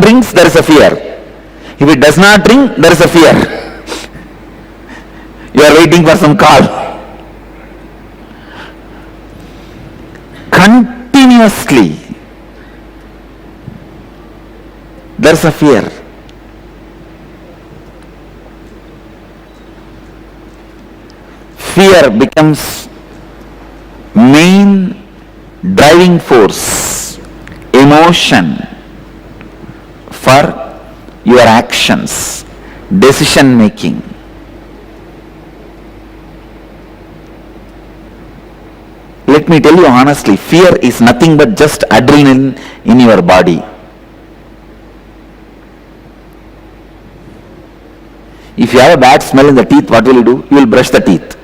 rings, there is a fear. If it does not ring, there is a fear. You are waiting for some call. Continuously, there is a fear. Fear becomes main driving force, emotion for your actions, decision making. Let me tell you honestly, fear is nothing but just adrenaline in your body. If you have a bad smell in the teeth, what will you do? You will brush the teeth.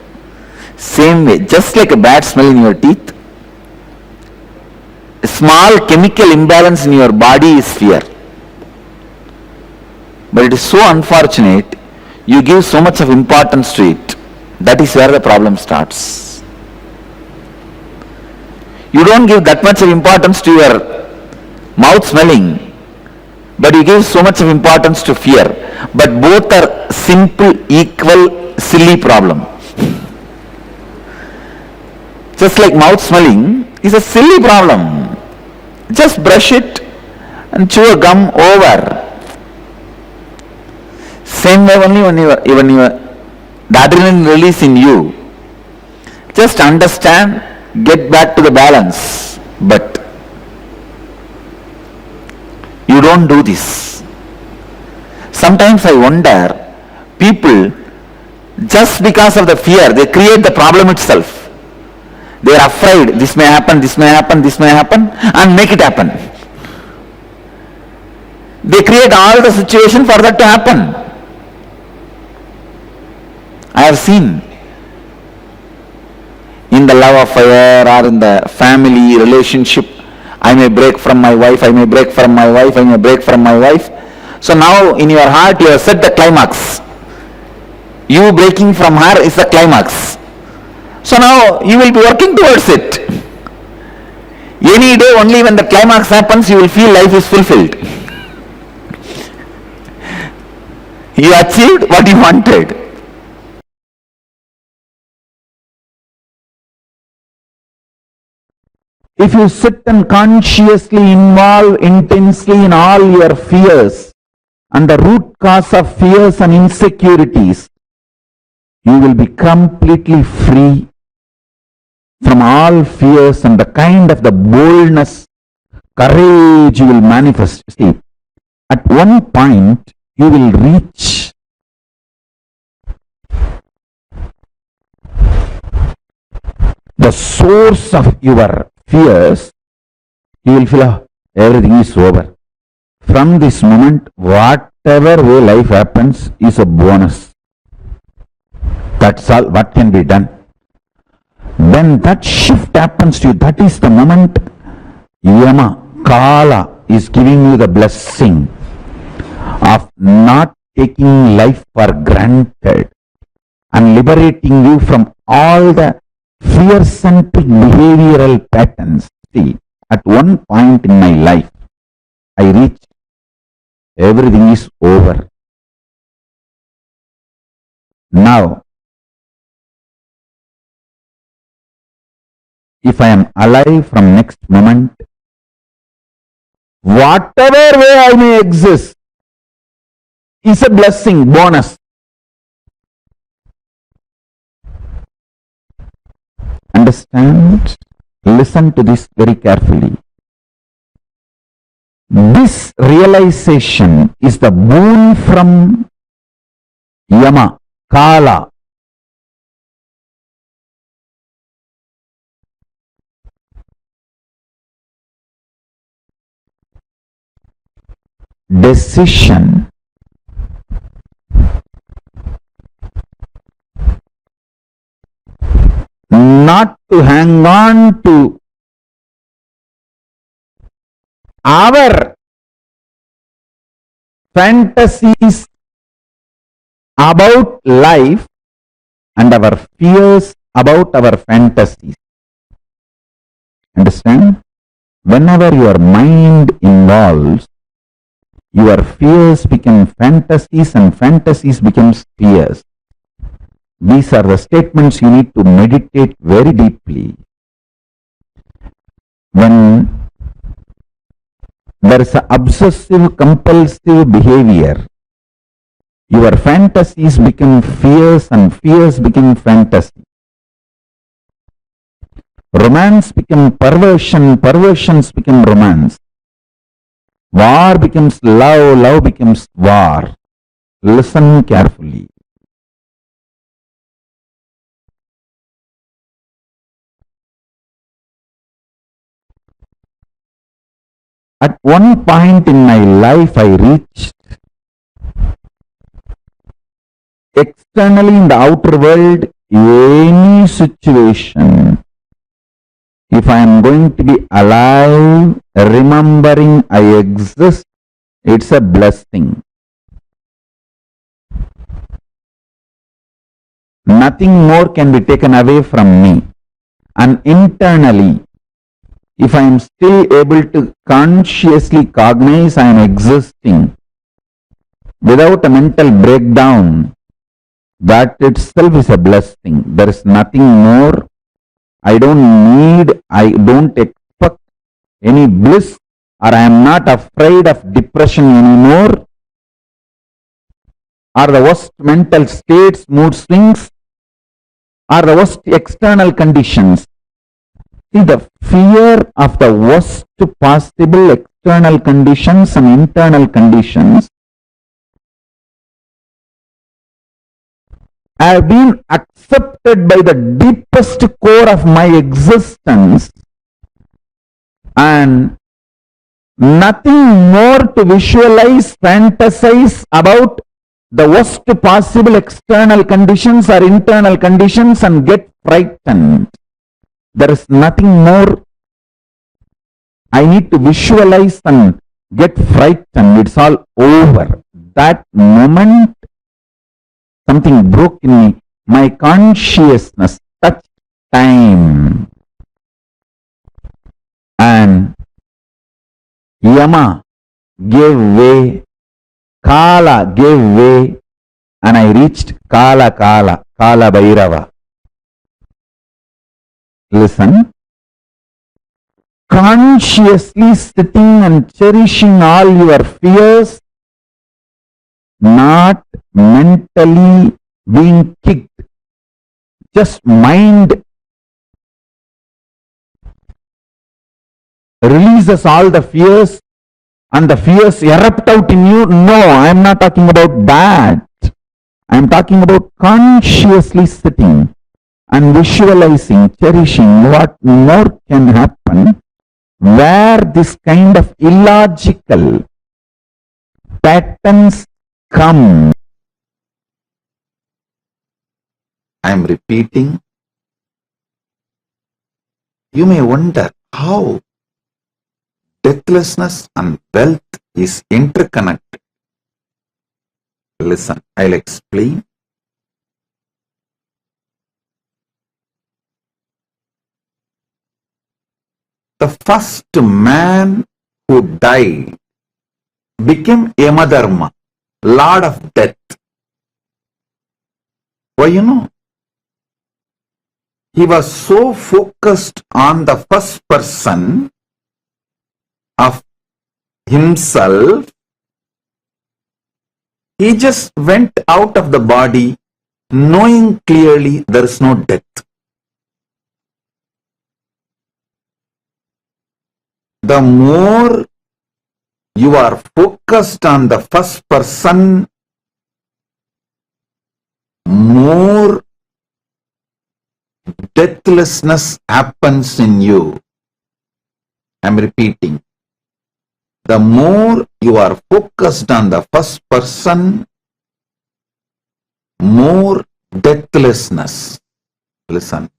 Same way, just like a bad smell in your teeth, a small chemical imbalance in your body is fear. But it is so unfortunate, you give so much of importance to it. That is where the problem starts. You don't give that much of importance to your mouth smelling, but you give so much of importance to fear. But both are simple, equal, silly problem. Just like mouth smelling is a silly problem. Just brush it and chew a gum over. Same way only when the adrenaline release in you. Just understand, get back to the balance. But you don't do this. Sometimes I wonder, people, just because of the fear, they create the problem itself. They are afraid this may happen, this may happen, this may happen, and make it happen. They create all the situation for that to happen. I have seen in the love affair or in the family relationship, I may break from my wife, I may break from my wife, I may break from my wife. So now in your heart you have set the climax. You breaking from her is the climax. So now you will be working towards it. Any day only when the climax happens, you will feel life is fulfilled. You achieved what you wanted. If you sit and consciously involve intensely in all your fears and the root cause of fears and insecurities, you will be completely free from all fears and the kind of the boldness, courage you will manifest. See, at one point you will reach the source of your fears, you will feel everything is over. From this moment, whatever way life happens is a bonus. That's all what can be done. When that shift happens to you, that is the moment Yama, Kala is giving you the blessing of not taking life for granted and liberating you from all the fear-centric behavioral patterns. See, at one point in my life, I reached everything is over. Now, if I am alive from next moment, whatever way I may exist is a blessing, bonus. Understand? Listen to this very carefully. This realization is the boon from Yama, Kala. Decision not to hang on to our fantasies about life and our fears about our fantasies. Understand? Whenever your mind involves your fears become fantasies and fantasies becomes fears. These are the statements you need to meditate very deeply. When there is an obsessive compulsive behavior, your fantasies become fears and fears become fantasy. Romance become perversion, perversions become romance. War becomes love, love becomes war. Listen carefully. At one point in my life, I reached externally in the outer world, any situation, if I am going to be alive, remembering I exist, it's a blessing. Nothing more can be taken away from me. And internally, if I am still able to consciously cognize I am existing without a mental breakdown, that itself is a blessing. There is nothing more. I don't need, I don't expect any bliss, or I am not afraid of depression anymore, or the worst mental states, mood swings, or the worst external conditions. See, the fear of the worst possible external conditions and internal conditions have been accepted by the deepest core of my existence, and nothing more to visualize, fantasize about the worst possible external conditions or internal conditions and get frightened. There is nothing more I need to visualize and get frightened. It's all over. That moment, something broke in me. My consciousness touched time. And Yama gave way, Kala gave way, and I reached Kala Bhairava. Listen, consciously sitting and cherishing all your fears, not mentally being kicked, just mind releases all the fears and the fears erupt out in you. No, I am not talking about that. I am talking about consciously sitting and visualizing, cherishing what more can happen, where this kind of illogical patterns come. I am repeating. You may wonder how deathlessness and wealth is interconnected. Listen, I'll explain. The first man who died became Yamadharma, Lord of Death. Why, you know? He was so focused on the first person of himself, he just went out of the body knowing clearly there is no death. The more you are focused on the first person, more deathlessness happens in you. I am repeating. The more you are focused on the first person, more deathlessness. Listen.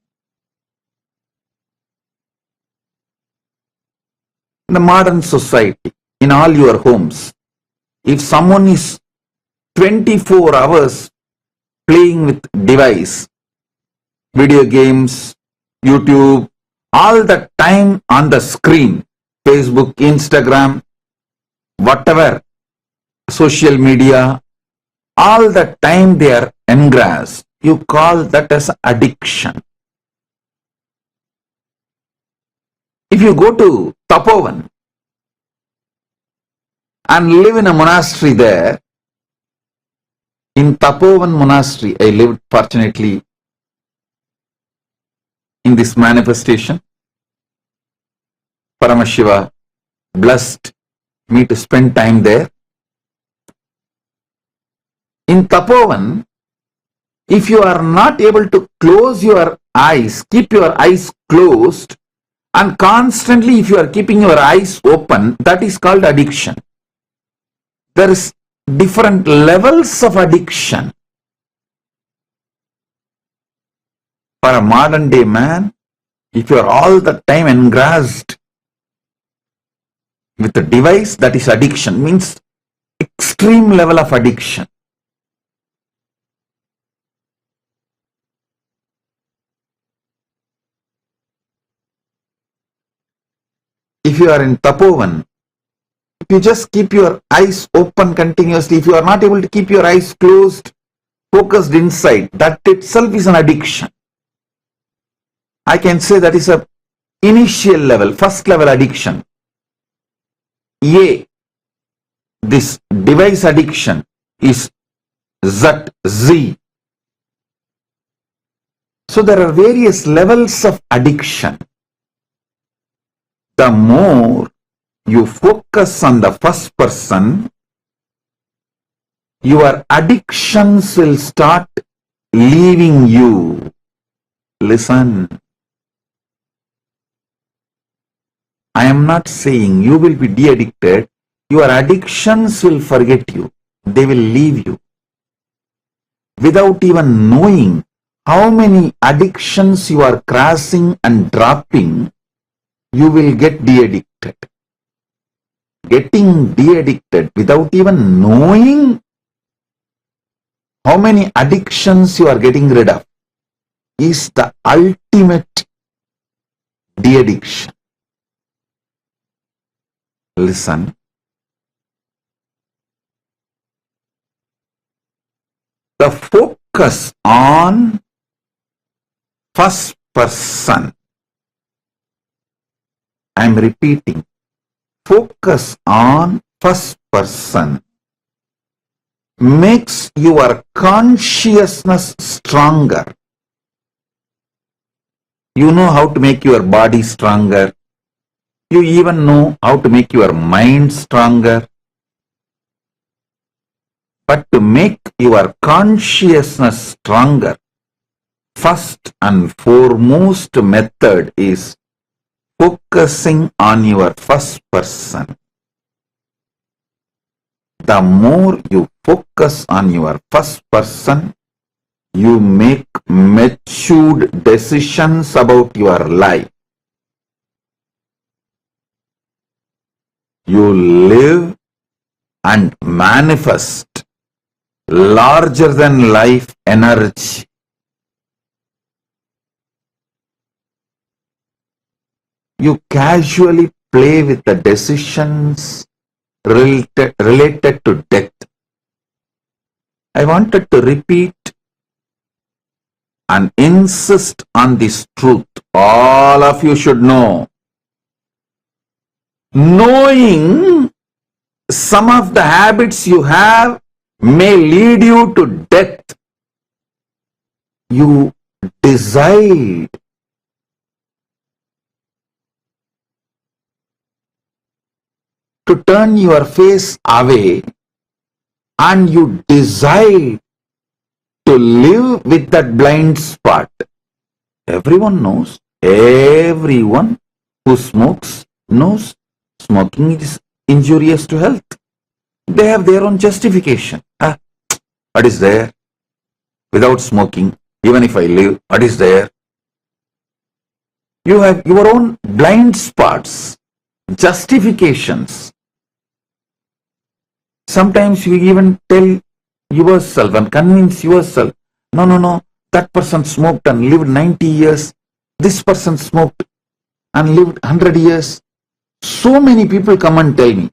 In the modern society, in all your homes, if someone is 24 hours playing with device, video games, YouTube, all the time on the screen, Facebook, Instagram, whatever, social media, all the time they are engrossed. You call that as addiction. If you go to Tapovan and live in a monastery there, in Tapovan monastery, I lived fortunately in this manifestation. Paramashiva blessed me to spend time there. In Tapovan, if you are not able to close your eyes, keep your eyes closed, and constantly if you are keeping your eyes open, that is called addiction. There is different levels of addiction. For a modern day man, if you are all the time engrossed with a device, that is addiction, means extreme level of addiction. If you are in Tapovan, if you just keep your eyes open continuously, if you are not able to keep your eyes closed, focused inside, that itself is an addiction. I can say that is a initial level, first level addiction. A, this device addiction is Z. So there are various levels of addiction. The more you focus on the first person, your addictions will start leaving you. Listen. I am not saying you will be de-addicted. Your addictions will forget you. They will leave you. Without even knowing how many addictions you are crossing and dropping, you will get de-addicted. Getting de-addicted without even knowing how many addictions you are getting rid of is the ultimate de-addiction. Listen. The focus on first person. I am repeating. Focus on first person makes your consciousness stronger. You know how to make your body stronger. You even know how to make your mind stronger. But to make your consciousness stronger, first and foremost method is focusing on your first person. The more you focus on your first person, you make matured decisions about your life. You live and manifest larger than life energy. You casually play with the decisions related to death. I wanted to repeat and insist on this truth. All of you should know. Knowing some of the habits you have may lead you to death. You decide to turn your face away and you decide to live with that blind spot. Everyone knows, everyone who smokes knows smoking is injurious to health. They have their own justification. What is there? Without smoking, even if I live, what is there? You have your own blind spots, justifications. Sometimes you even tell yourself and convince yourself, no, that person smoked and lived 90 years. This person smoked and lived 100 years. So many people come and tell me,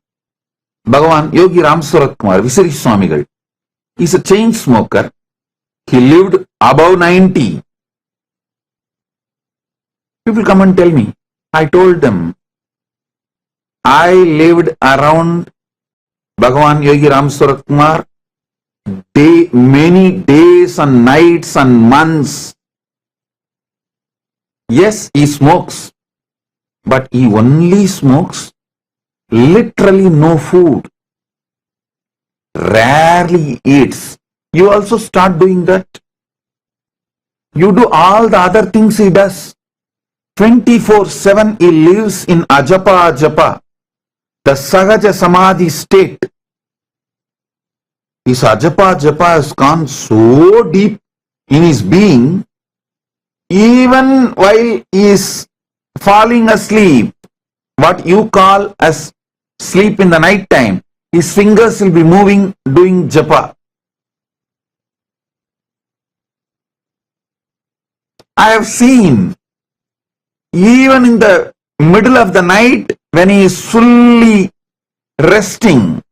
Bhagavan Yogi Ram Surat Kumar, Visiri Swamigal, is a chain smoker. He lived above 90. People come and tell me. I told them, I lived around Bhagavan Yogi Ram Surat Kumar many days and nights and months. Yes, he smokes, but he only smokes literally no food. Rarely eats. You also start doing that. You do all the other things he does. 24/7 he lives in ajapa, the Sahaja Samadhi state. His ajapa has gone so deep in his being, even while he is falling asleep, what you call as sleep in the night time, his fingers will be moving doing japa. I have seen, even in the middle of the night, when he is fully resting,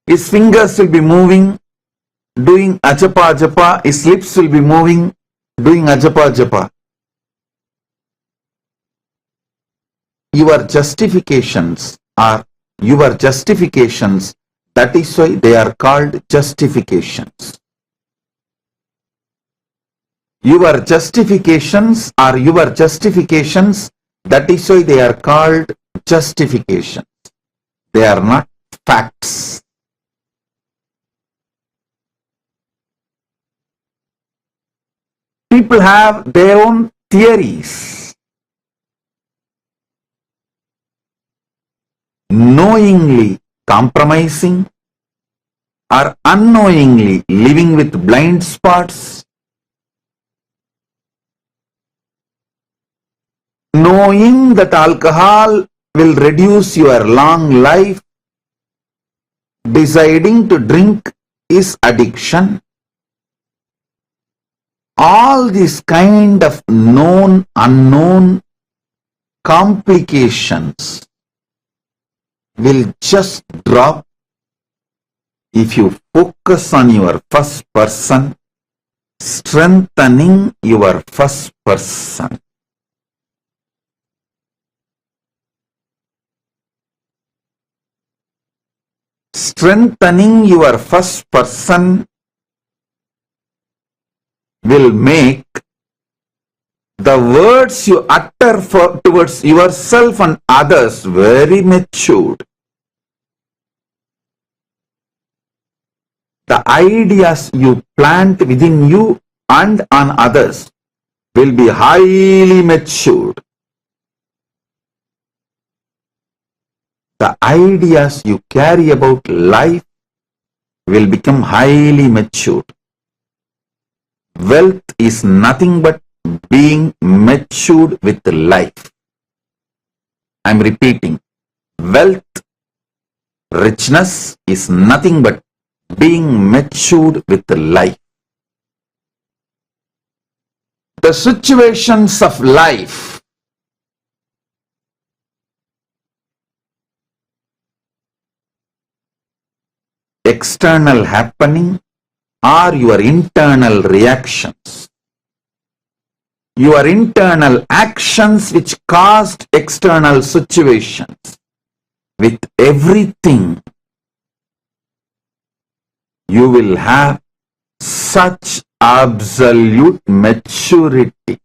his fingers will be moving doing ajapa, his lips will be moving doing ajapa. Your justifications are your justifications. That is why they are called justifications. Your justifications are your justifications. That is why they are called justifications. They are not facts. People have their own theories. Knowingly compromising or unknowingly living with blind spots, knowing that alcohol will reduce your long life, deciding to drink is addiction. All these kind of known, unknown complications will just drop if you focus on your first person, strengthening your first person. Strengthening your first person will make the words you utter towards yourself and others very matured. The ideas you plant within you and on others will be highly matured. The ideas you carry about life will become highly matured. Wealth is nothing but being matured with life. I am repeating, wealth, richness is nothing but being matured with life. The situations of life, external happening, are your internal reactions. Your internal actions which caused external situations. With everything, you will have such absolute maturity.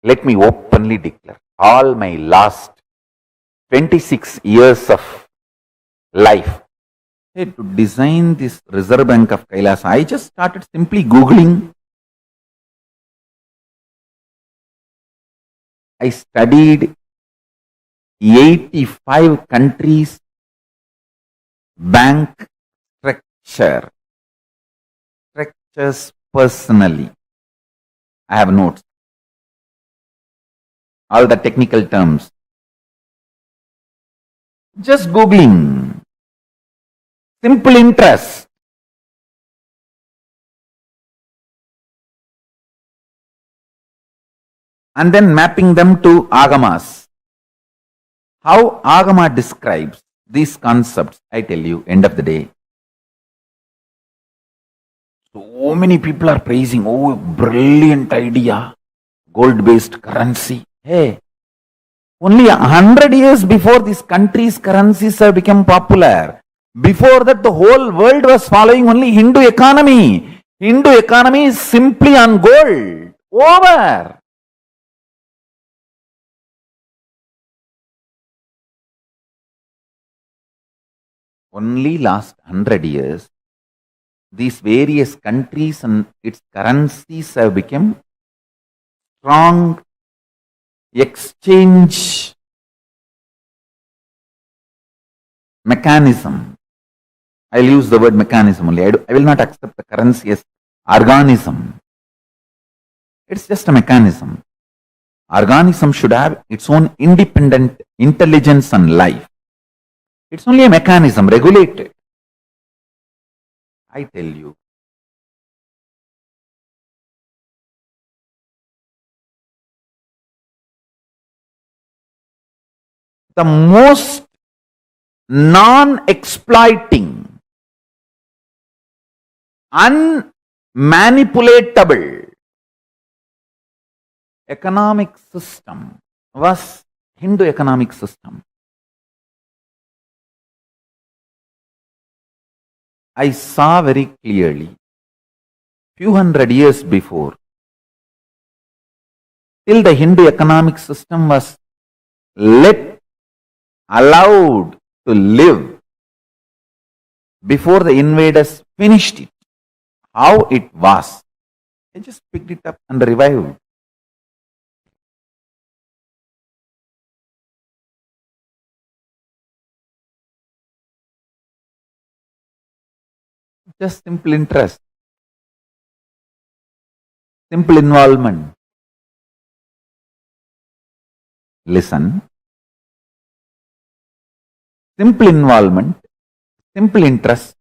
Let me openly declare all my last 26 years of life. Hey, to design this Reserve Bank of Kailas, I just started simply Googling. I studied 85 countries' bank structures personally. I have notes, all the technical terms. Just Googling. Simple interest. And then mapping them to Agamas. How Agama describes these concepts, I tell you, end of the day. So many people are praising, oh, brilliant idea, gold-based currency. Hey, only 100 years before these countries' currencies have become popular. Before that, the whole world was following only Hindu economy. Hindu economy is simply on gold. Over. Only last 100 years, these various countries and its currencies have become strong exchange mechanism. I'll use the word mechanism only. I will not accept the currency as organism. It's just a mechanism. Organism should have its own independent intelligence and life. It's only a mechanism, regulated. I tell you. The most non-exploiting, unmanipulatable economic system was Hindu economic system. I saw very clearly, few hundred years before, till the Hindu economic system was allowed to live, before the invaders finished it, how it was. I just picked it up and revived. Just simple interest, simple involvement. Listen. Simple involvement, simple interest,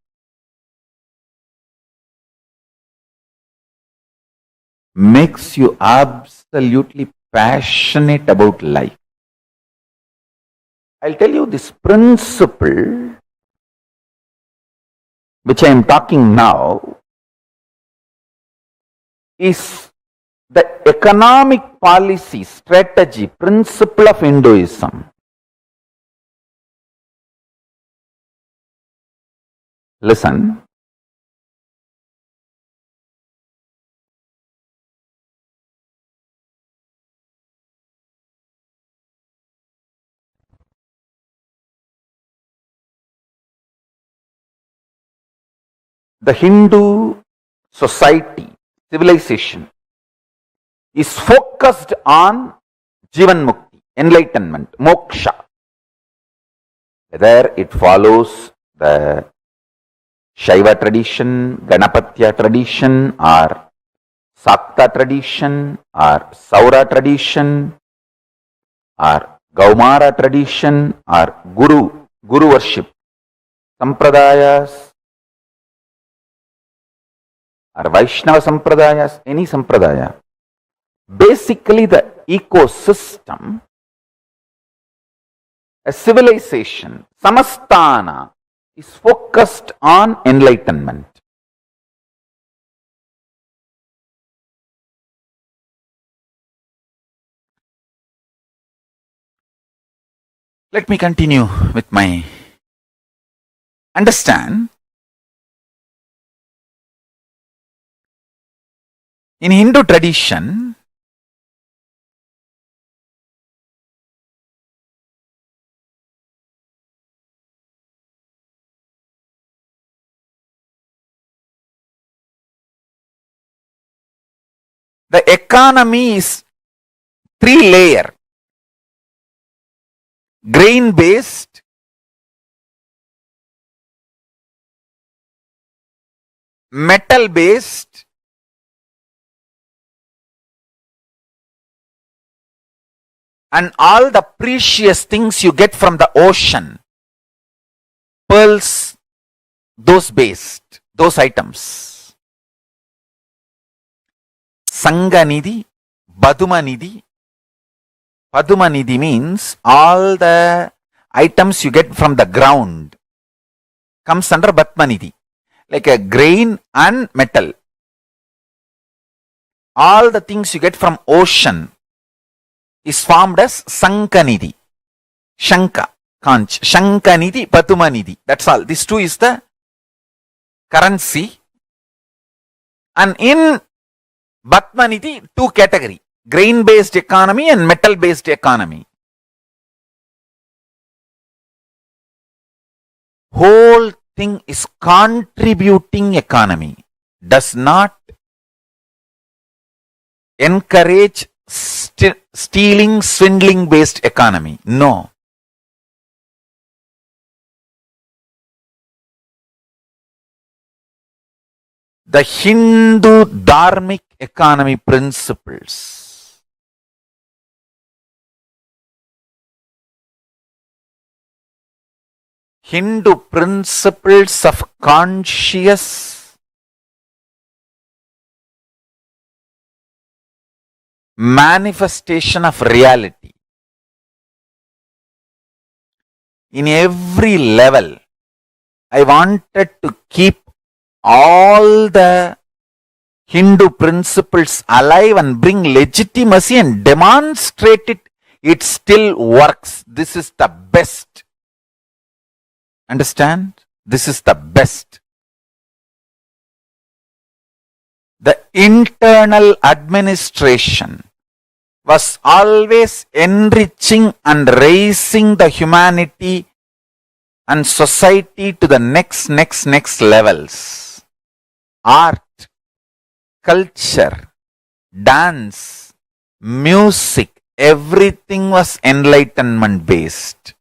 makes you absolutely passionate about life. I'll tell you this principle, which I am talking now, is the economic policy, strategy, principle of Hinduism. Listen. The Hindu society, civilization, is focused on Jivan Mukti, enlightenment, moksha. Whether it follows the Shaiva tradition, Ganapatya tradition, or Sakta tradition, or Saura tradition, or Gaumara tradition, or Guru worship, Sampradayas, or Vaishnava Sampradayas, any Sampradaya. Basically, the ecosystem, a civilization, Samastana, is focused on enlightenment. Let me continue with my understand. In Hindu tradition, The economy is 3-layer: grain based, metal based, and all the precious things you get from the ocean, pearls, those items. Sanganidhi, Badumanidhi. Padumanidhi means all the items you get from the ground comes under Batmanidhi, like a grain and metal. All the things you get from ocean is formed as Sankanidhi. Shanka, Kanch. Shankanidhi, Padumanidhi. That's all. This two is the currency. And in Batmanidhi, two category: grain-based economy and metal-based economy. Whole thing is contributing economy. Does not encourage stealing, swindling-based economy. No. The Hindu dharmic economy principles. Hindu principles of conscious manifestation of reality. In every level, I wanted to keep all the Hindu principles alive and bring legitimacy and demonstrate it. It still works. This is the best. Understand? This is the best. The internal administration was always enriching and raising the humanity and society to the next levels. Art, culture, dance, music, everything was enlightenment based.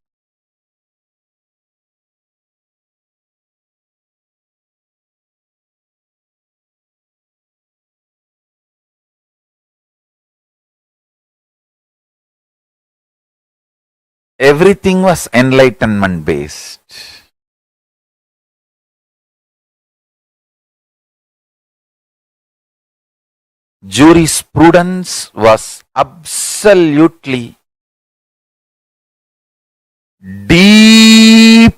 Everything was enlightenment based. Jurisprudence was absolutely deep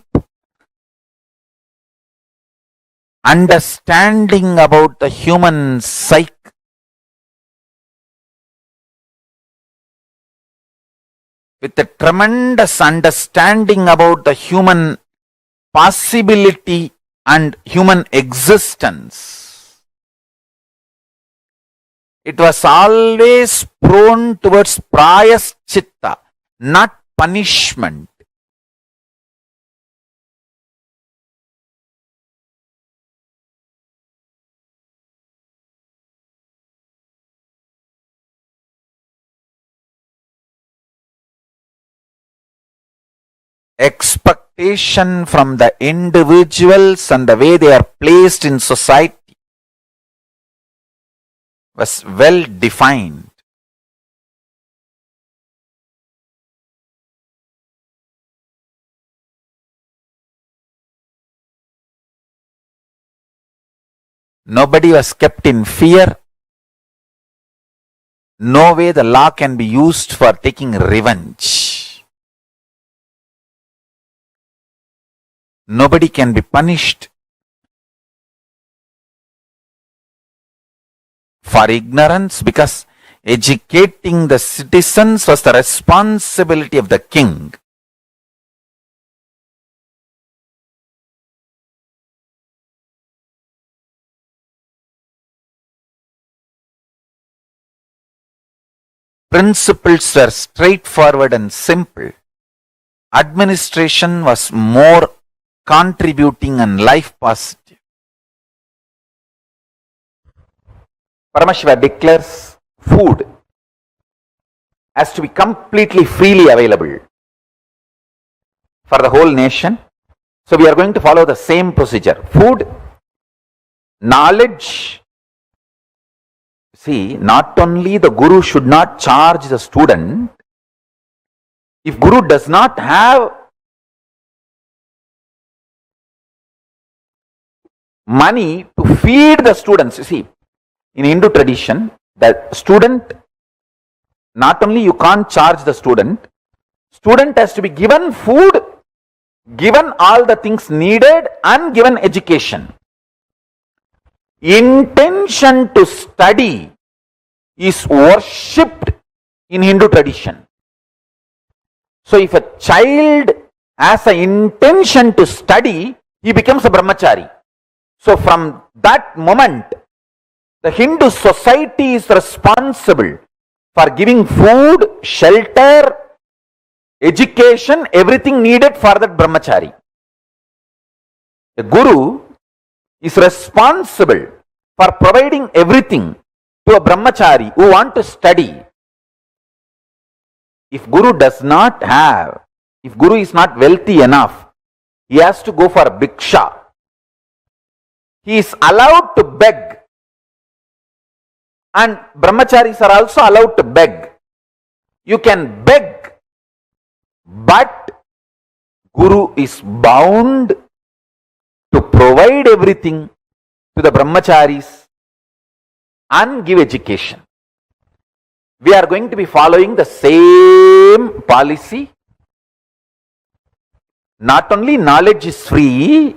understanding about the human psyche. With a tremendous understanding about the human possibility and human existence. It was always prone towards prayaschitta, not punishment. Expectation from the individuals and the way they are placed in society was well defined. Nobody was kept in fear. No way the law can be used for taking revenge. Nobody can be punished for ignorance, because educating the citizens was the responsibility of the king. Principles were straightforward and simple. Administration was more contributing and life positive. Paramashiva declares, food has to be completely freely available for the whole nation. So we are going to follow the same procedure. Food, knowledge. See, not only the guru should not charge the student, if guru does not have money to feed the students, you see, in Hindu tradition, the student, not only you can't charge the student has to be given food, given all the things needed, and given education. Intention to study is worshipped in Hindu tradition. So if a child has an intention to study, he becomes a brahmachari. So from that moment, the Hindu society is responsible for giving food, shelter, education, everything needed for that brahmachari. The guru is responsible for providing everything to a brahmachari who want to study. If guru does not have, if guru is not wealthy enough, he has to go for bhiksha. He is allowed to beg. And brahmacharis are also allowed to beg. You can beg, but guru is bound to provide everything to the brahmacharis and give education. We are going to be following the same policy. Not only knowledge is free,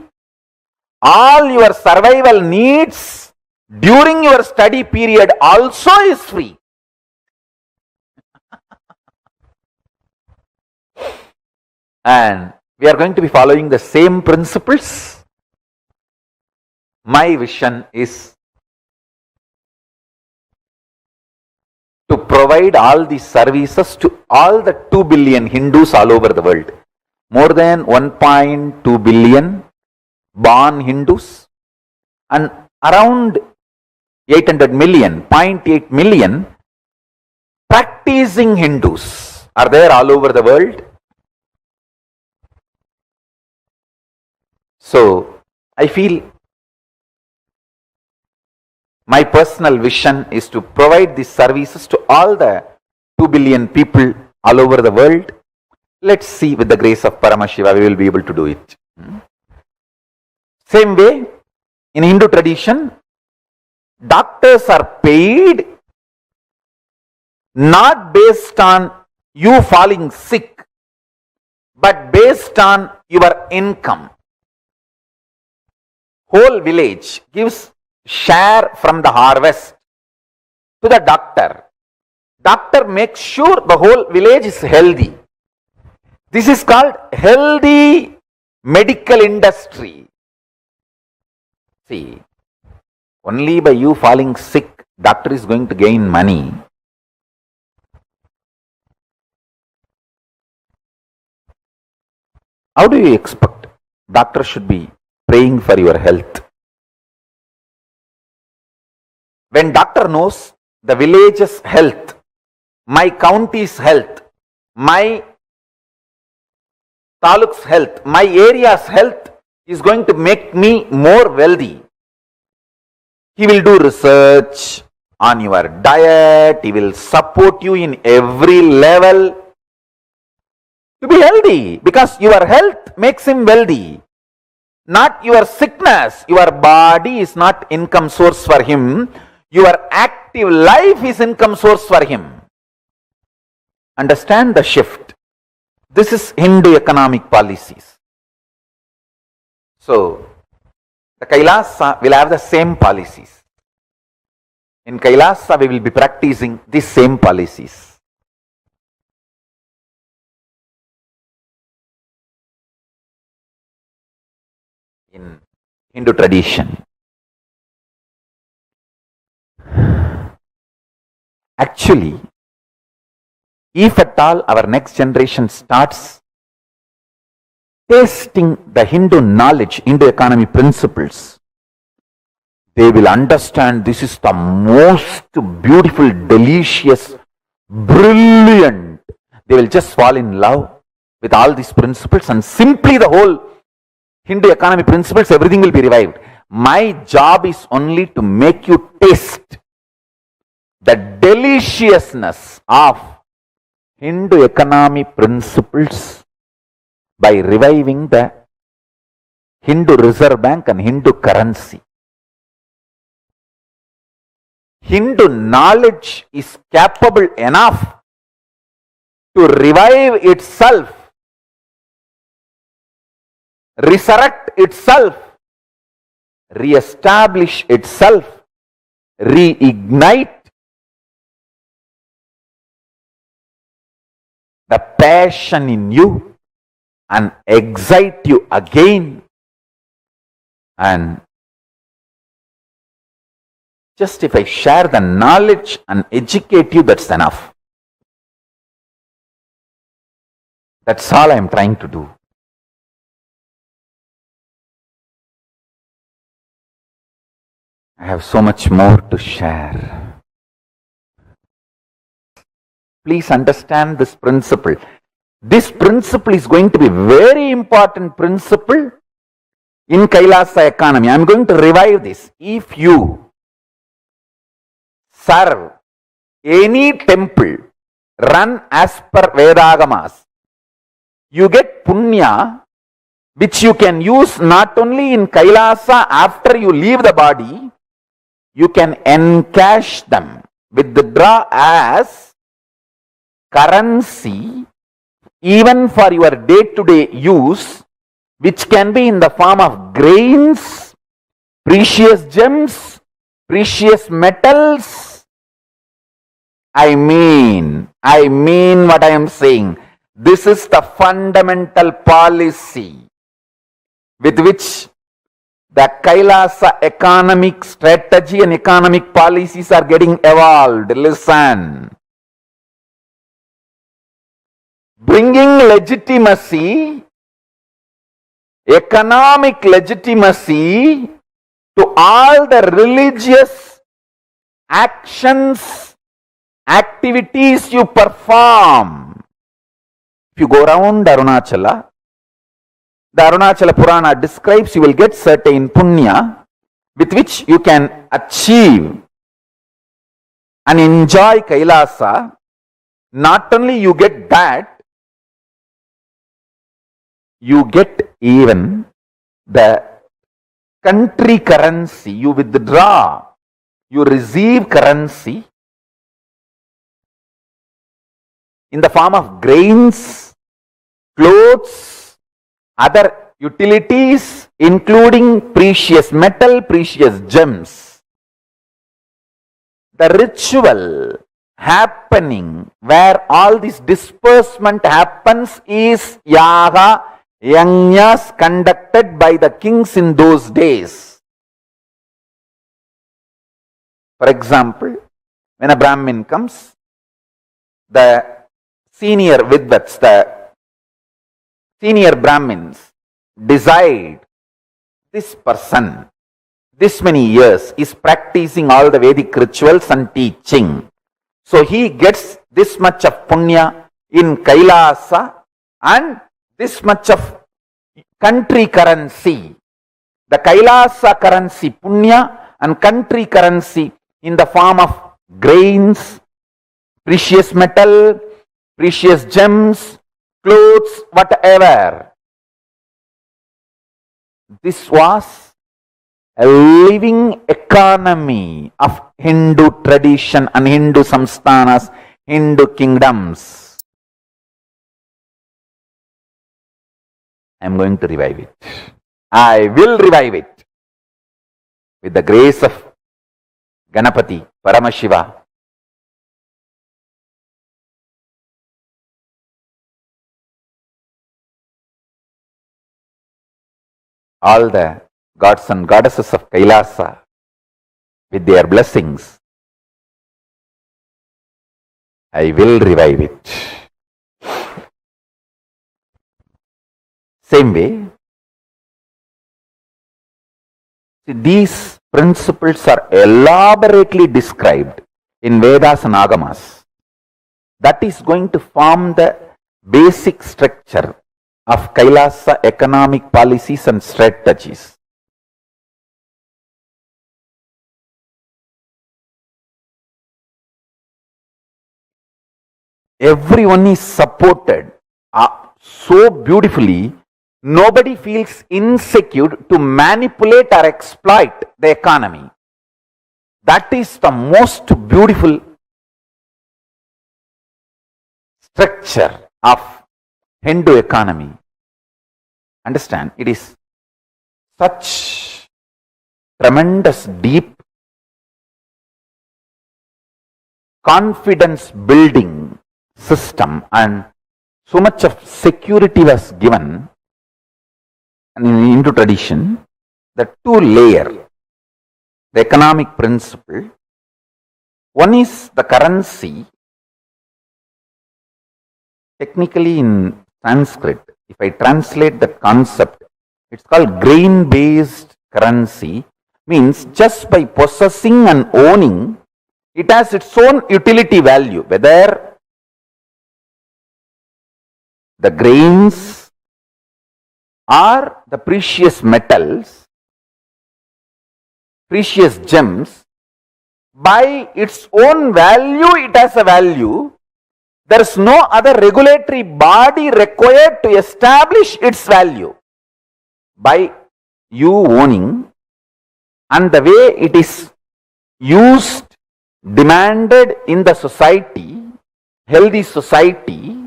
all your survival needs during your study period also is free. And we are going to be following the same principles. My vision is to provide all these services to all the 2 billion Hindus all over the world. More than 1.2 billion born Hindus and around 800 million, 0.8 million practicing Hindus are there all over the world. So I feel my personal vision is to provide these services to all the 2 billion people all over the world. Let's see, with the grace of Paramashiva, we will be able to do it. Same way, in Hindu tradition, doctors are paid not based on you falling sick, but based on your income. Whole village gives share from the harvest to the doctor. Doctor makes sure the whole village is healthy. This is called healthy medical industry. See, only by you falling sick, doctor is going to gain money. How do you expect doctor should be praying for your health? When doctor knows the village's health, my county's health, my taluk's health, my area's health is going to make me more wealthy. He will do research on your diet, he will support you in every level to be healthy, because your health makes him wealthy. Not your sickness. Your body is not income source for him. Your active life is income source for him. Understand the shift. This is Hindu economic policies. So, the Kailasa will have the same policies. In Kailasa, we will be practicing these same policies. In Hindu tradition, actually, if at all our next generation starts tasting the Hindu knowledge, Hindu economy principles, they will understand this is the most beautiful, delicious, brilliant. They will just fall in love with all these principles, and simply the whole Hindu economy principles, everything will be revived. My job is only to make you taste the deliciousness of Hindu economy principles by reviving the Hindu Reserve Bank and Hindu currency. Hindu knowledge is capable enough to revive itself, resurrect itself, re-establish itself, reignite the passion in you and excite you again. And just if I share the knowledge and educate you, that's enough. That's all I am trying to do. I have so much more to share. Please understand this principle. This principle is going to be very important principle in Kailasa economy. I am going to revive this. If you serve any temple, run as per Vedagamas, you get punya, which you can use not only in Kailasa after you leave the body, you can encash them, withdraw as currency even for your day-to-day use, which can be in the form of grains, precious gems, precious metals. I mean what I am saying. This is the fundamental policy with which the Kailasa economic strategy and economic policies are getting evolved. Listen. Bringing legitimacy, economic legitimacy to all the religious actions, activities you perform. If you go around Arunachala, the Arunachala Purana describes you will get certain punya with which you can achieve and enjoy Kailasa. Not only you get that, you get even the country currency. You withdraw, you receive currency in the form of grains, clothes, other utilities, including precious metal, precious gems. The ritual happening where all this disbursement happens is yaga, yajnas conducted by the kings in those days. For example, when a Brahmin comes, the senior Vidvats, the senior Brahmins decide this person, this many years, is practicing all the Vedic rituals and teaching. So he gets this much of punya in Kailasa and this much of country currency. The Kailasa currency punya and country currency in the form of grains, precious metal, precious gems, clothes, whatever. This was a living economy of Hindu tradition and Hindu samsthanas, Hindu kingdoms. I am going to revive it. I will revive it with the grace of Ganapati, Paramashiva. All the gods and goddesses of Kailasa with their blessings. I will revive it. Same way, these principles are elaborately described in Vedas and Agamas. That is going to form the basic structure of Kailasa economic policies and strategies. Everyone is supported so beautifully, nobody feels insecure to manipulate or exploit the economy. That is the most beautiful structure of Hindu economy. Understand, it is such tremendous, deep confidence building system, and so much of security was given. And in Hindu tradition, the two layer, the economic principle, one is the currency. Technically in Sanskrit, if I translate that concept, it's called grain-based currency, means just by possessing and owning, it has its own utility value, whether the grains or the precious metals, precious gems, by its own value, it has a value. There is no other regulatory body required to establish its value. By you owning and the way it is used, demanded in the society, healthy society,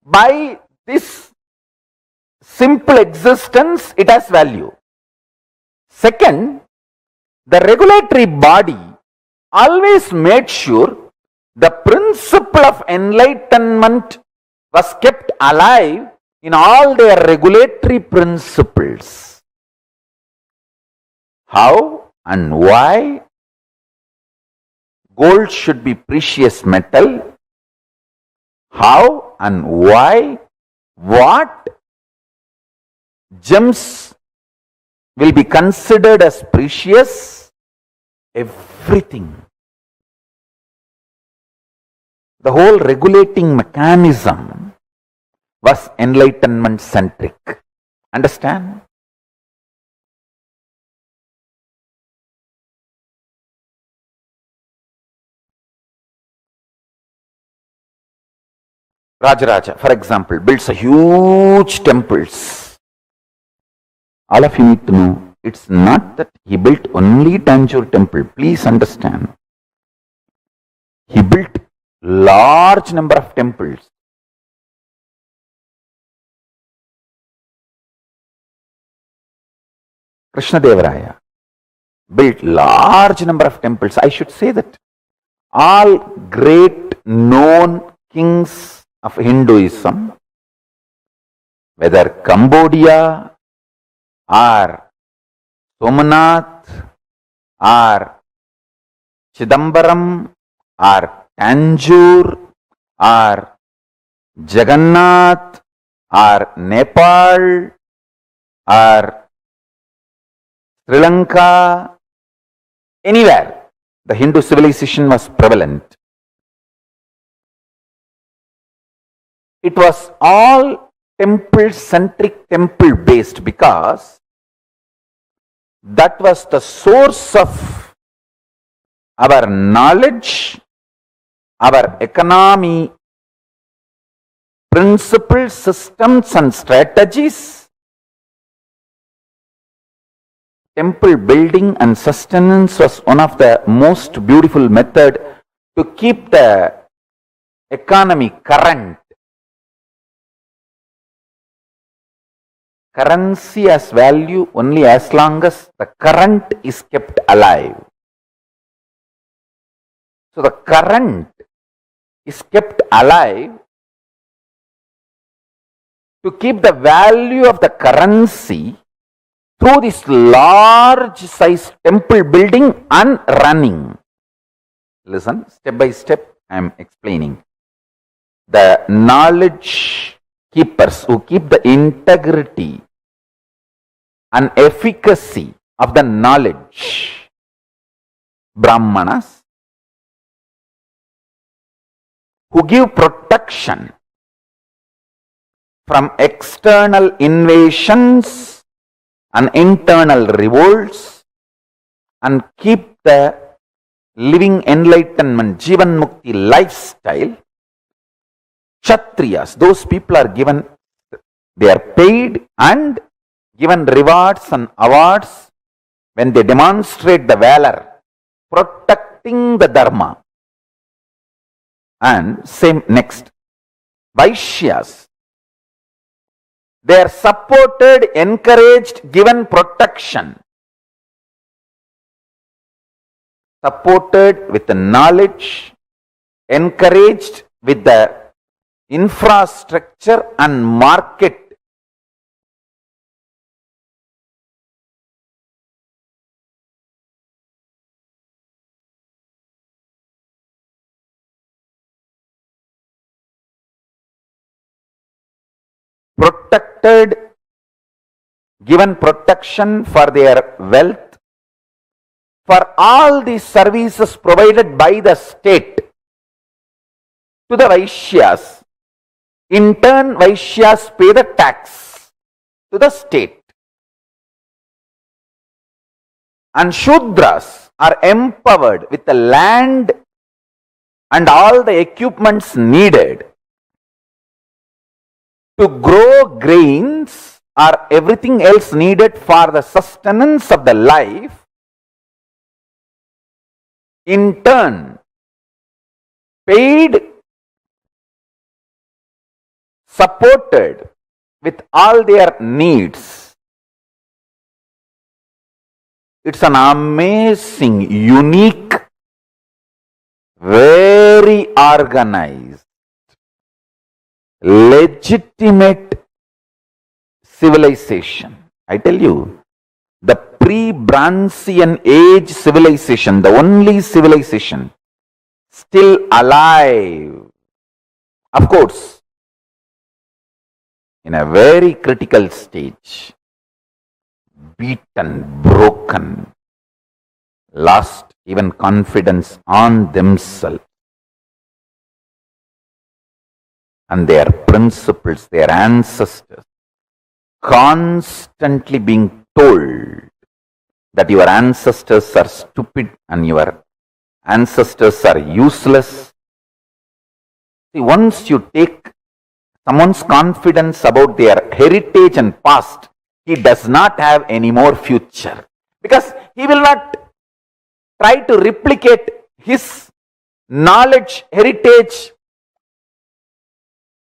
by this simple existence, it has value. Second, the regulatory body always made sure the principle of enlightenment was kept alive in all their regulatory principles. How and why gold should be precious metal? How and why? What gems will be considered as precious? Everything. The whole regulating mechanism was enlightenment centric. Understand? Rajaraja, for example, builds a huge temples. All of you need to know, it's not that he built only Tanjore temple. Please understand. He built large number of temples. Krishnadevaraya built large number of temples. I should say that all great known kings of Hinduism, whether Cambodia or Somanath or Chidambaram or Tanjore or Jagannath or Nepal or Sri Lanka, anywhere the Hindu civilization was prevalent. It was all temple-centric, temple-based, because that was the source of our knowledge, our economy, principles, systems and strategies. Temple building and sustenance was one of the most beautiful method to keep the economy current. Currency has value only as long as the current is kept alive. So the current is kept alive to keep the value of the currency through this large size temple building and running. Listen, step by step I am explaining. The knowledge keepers who keep the integrity and efficacy of the knowledge. Brahmanas who give protection from external invasions and internal revolts and keep the living enlightenment, Jivan Mukti lifestyle. Kshatriyas, those people are given, they are paid and given rewards and awards when they demonstrate the valor, protecting the dharma. And same next, Vaishyas, they are supported, encouraged, given protection. Supported with the knowledge, encouraged with the infrastructure and market. Protected, given protection for their wealth, for all the services provided by the state to the Vaishyas. In turn, Vaishyas pay the tax to the state. And Shudras are empowered with the land and all the equipments needed to grow grains or everything else needed for the sustenance of the life. In turn, paid, supported with all their needs. It's an amazing, unique, very organized, legitimate civilization. I tell you, the pre-Bronzean age civilization, the only civilization still alive, of course, in a very critical stage, beaten, broken, lost even confidence on themselves and their principles, their ancestors, constantly being told that your ancestors are stupid and your ancestors are useless. See, once you take someone's confidence about their heritage and past, he does not have any more future, because he will not try to replicate his knowledge, heritage,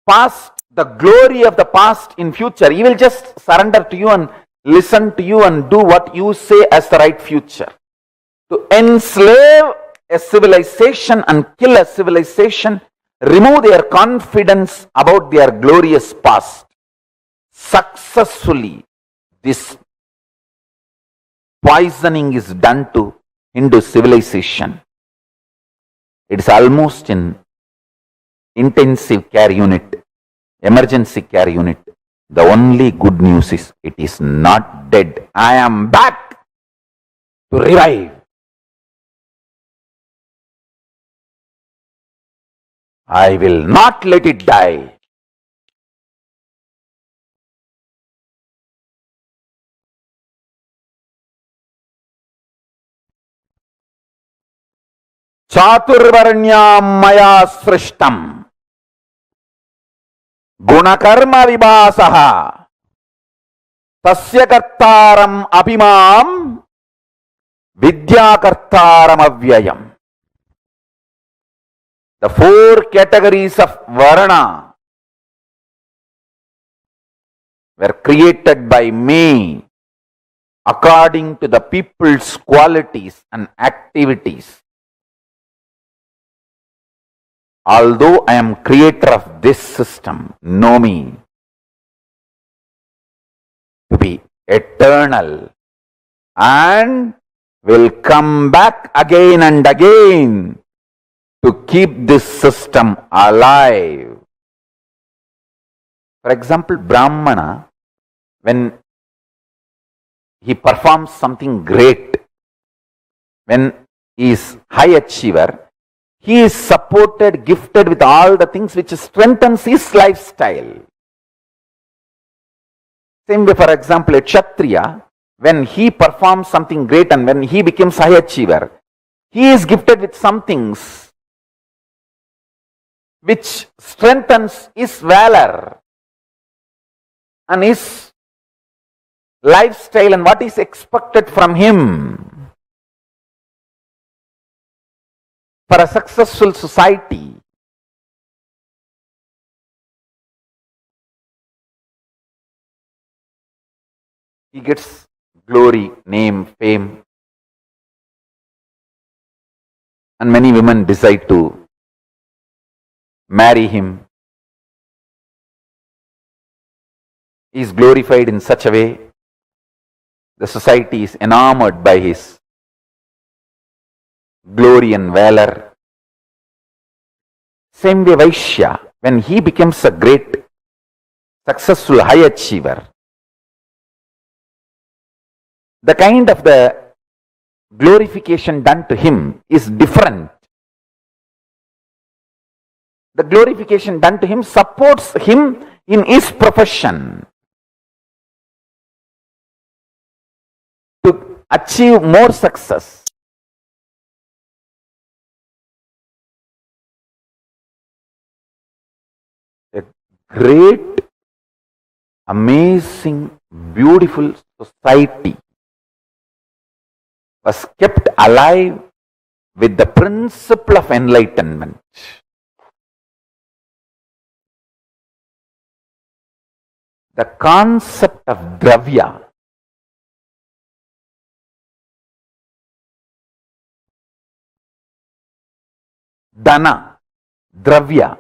past, the glory of the past in future. He will just surrender to you and listen to you and do what you say as the right future. To enslave a civilization and kill a civilization, remove their confidence about their glorious past. Successfully, this poisoning is done to Hindu civilization. It is almost in intensive care unit, emergency care unit. The only good news is it is not dead. I am back to revive. I will not let it die. Chaturvarnyam maya srishtam gunakarma vibasaha tasya kartaram apimam vidyakartaram avyayam. The four categories of Varna were created by me according to the people's qualities and activities. Although I am creator of this system, know me to be eternal and will come back again and again to keep this system alive. For example, Brahmana, when he performs something great, when he is high achiever, he is supported, gifted with all the things which strengthens his lifestyle. Same way, for example, a Kshatriya, when he performs something great and when he becomes high achiever, he is gifted with some things which strengthens his valor and his lifestyle and what is expected from him. For a successful society, he gets glory, name, fame, and many women decide to marry him. He is glorified in such a way, the society is enamored by his glory and valor. Same way, Vaishya, when he becomes a great, successful, high achiever, the kind of the glorification done to him is different. The glorification done to him supports him in his profession to achieve more success. A great, amazing, beautiful society was kept alive with the principle of enlightenment. The concept of dravya, dana, dravya,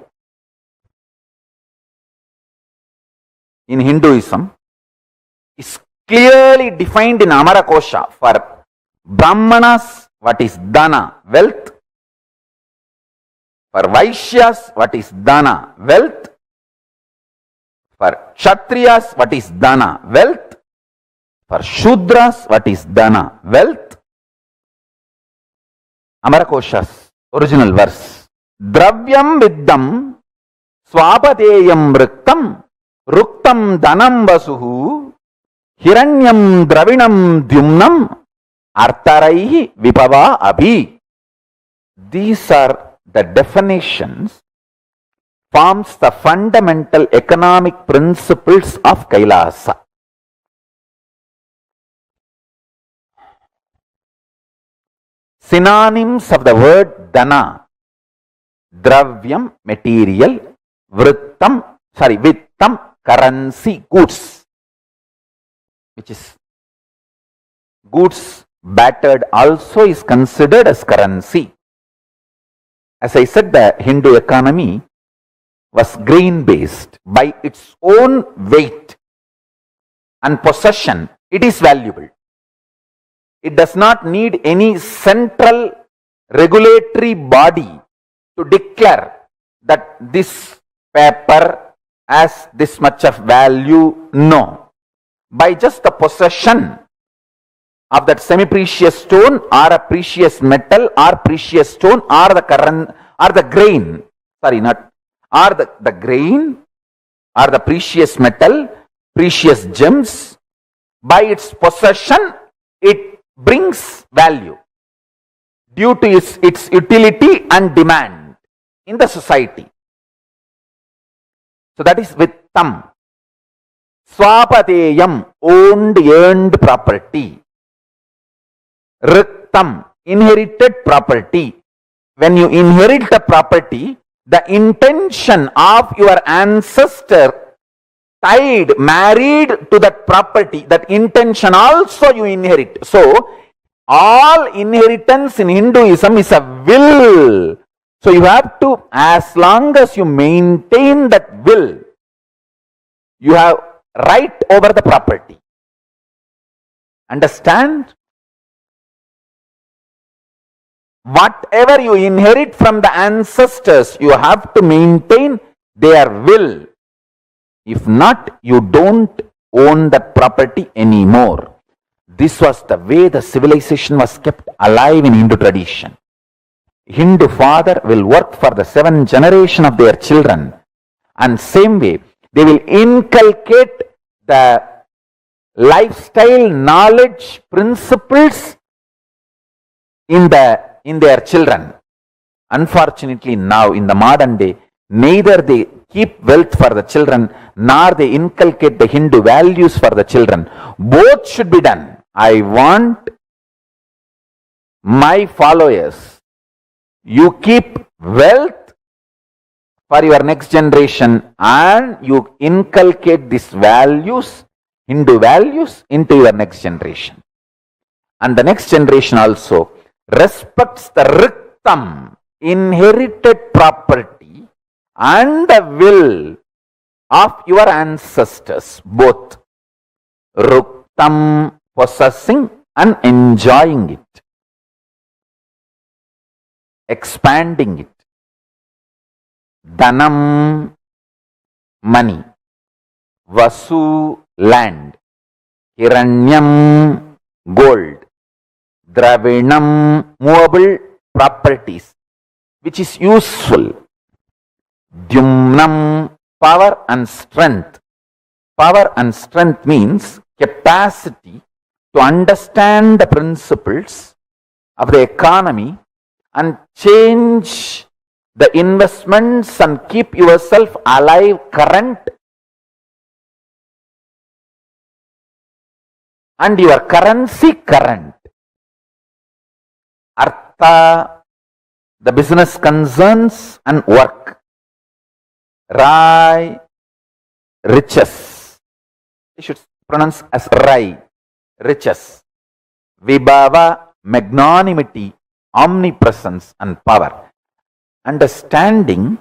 in Hinduism is clearly defined in Amarakosha. For Brahmanas, what is dana? Wealth. For Vaishyas, what is dana? Wealth. For Kshatriyas, what is dana? Wealth. For Shudras, what is dana? Wealth. Amarakosha's original verse. Dravyam viddam swapadeyam ruktam ruktam danam vasuhu hiranyam dravinam dyumnam artaraihi vipava abhi. These are the definitions, forms the fundamental economic principles of Kailasa. Synonyms of the word dana: dravyam, material; vittam, currency, goods, which is goods battered also is considered as currency. As I said, the Hindu economy was grain based. By its own weight and possession, it is valuable. It does not need any central regulatory body to declare that this paper has this much of value. No. By just the possession of that semi-precious stone or a precious metal or precious stone or the grain, or the grain or the precious metal, precious gems, by its possession, it brings value due to its utility and demand in the society. So that is vittam. Swapadeyam, owned, earned property. Riktam, inherited property. When you inherit a property, the intention of your ancestor married to that property, that intention also you inherit. So, all inheritance in Hinduism is a will. So, you have to, as long as you maintain that will, you have right over the property. Understand? Whatever you inherit from the ancestors, you have to maintain their will. If not, you don't own that property anymore. This was the way the civilization was kept alive in Hindu tradition. Hindu father will work for the 7th generation of their children, and same way they will inculcate the lifestyle, knowledge, principles in their children. Unfortunately, now in the modern day, neither they keep wealth for the children nor they inculcate the Hindu values for the children. Both should be done. I want my followers, you keep wealth for your next generation and you inculcate these values, Hindu values, into your next generation. And the next generation also respects the riktam, inherited property, and the will of your ancestors, both. Ruktam, possessing and enjoying it, expanding it. Dhanam, money. Vasu, land. Hiranyam, gold. Dravinam, movable properties, which is useful. Dyumnam, power and strength. Power and strength means capacity to understand the principles of the economy and change the investments and keep yourself alive, current, and your currency current. Artha, the business concerns and work. Rai, riches. You should pronounce as Rai, riches. Vibhava, magnanimity, omnipresence and power. Understanding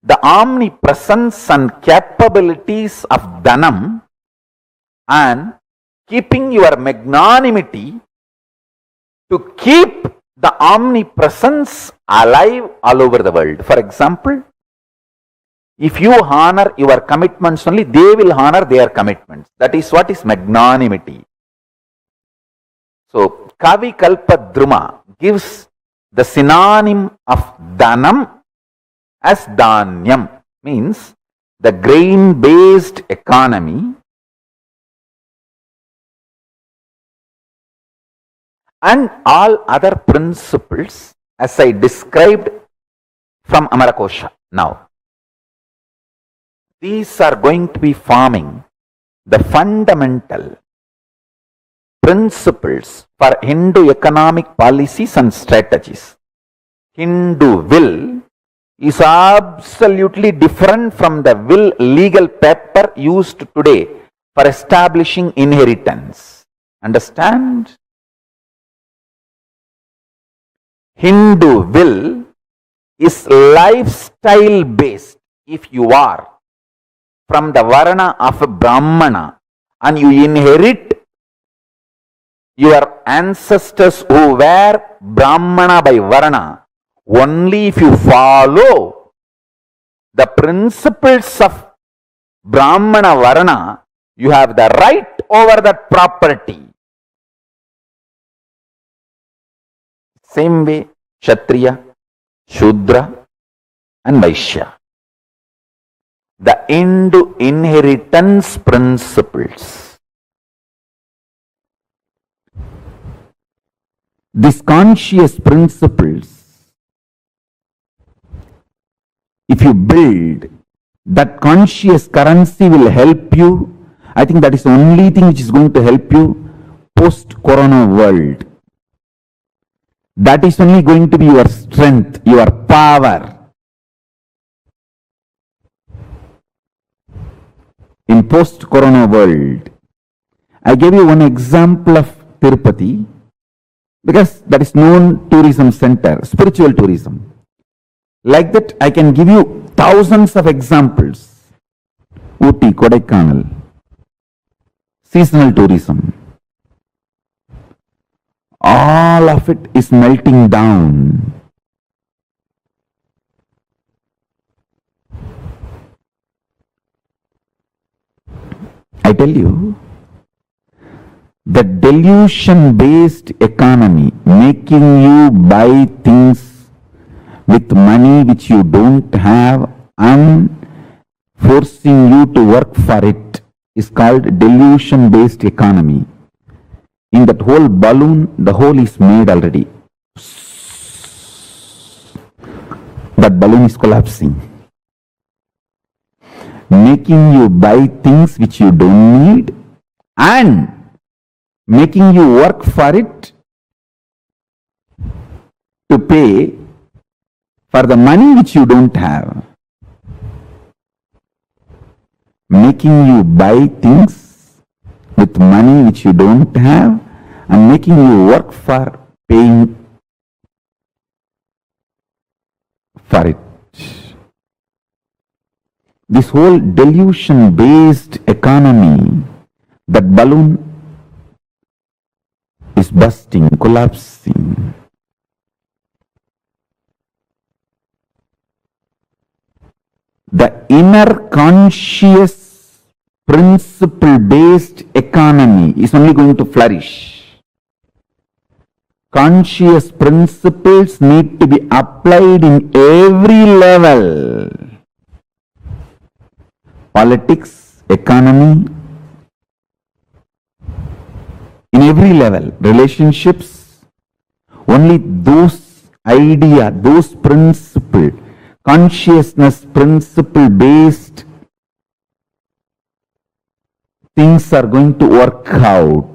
the omnipresence and capabilities of Dhanam and keeping your magnanimity to keep the omnipresence alive all over the world. For example, if you honor your commitments only, they will honor their commitments. That is what is magnanimity. So, Kavi Kalpa Druma gives the synonym of Dhanam as Dhanyam, means the grain-based economy and all other principles as I described from Amarakosha. Now, these are going to be forming the fundamental principles for Hindu economic policies and strategies. Hindu will is absolutely different from the will legal paper used today for establishing inheritance. Understand? Hindu will is lifestyle based. If you are from the Varna of a Brahmana and you inherit your ancestors who were Brahmana by Varna, only if you follow the principles of Brahmana Varna, you have the right over that property. Same way, Kshatriya, Shudra and Vaishya. The Hindu inheritance principles. These conscious principles, if you build, that conscious currency will help you. I think that is the only thing which is going to help you post-corona world. That is only going to be your strength, your power. In post-corona world, I gave you one example of Tirupati because that is known tourism center, spiritual tourism. Like that, I can give you thousands of examples. Ooty, Kodaikanal, seasonal tourism. All of it is melting down. I tell you, The delusion-based economy, making you buy things with money which you don't have and forcing you to work for it, is called delusion-based economy. In that whole balloon, the hole is made already. That balloon is collapsing. Making you buy things which you don't need and making you work for it to pay for the money which you don't have. Making you buy things with money which you don't have and making you work for paying for it. This whole delusion-based economy, that balloon is bursting, collapsing. The inner conscious principle-based economy is only going to flourish. Conscious principles need to be applied in every level. Politics, economy, in every level, relationships, only those idea, those principle, consciousness principle based things are going to work out.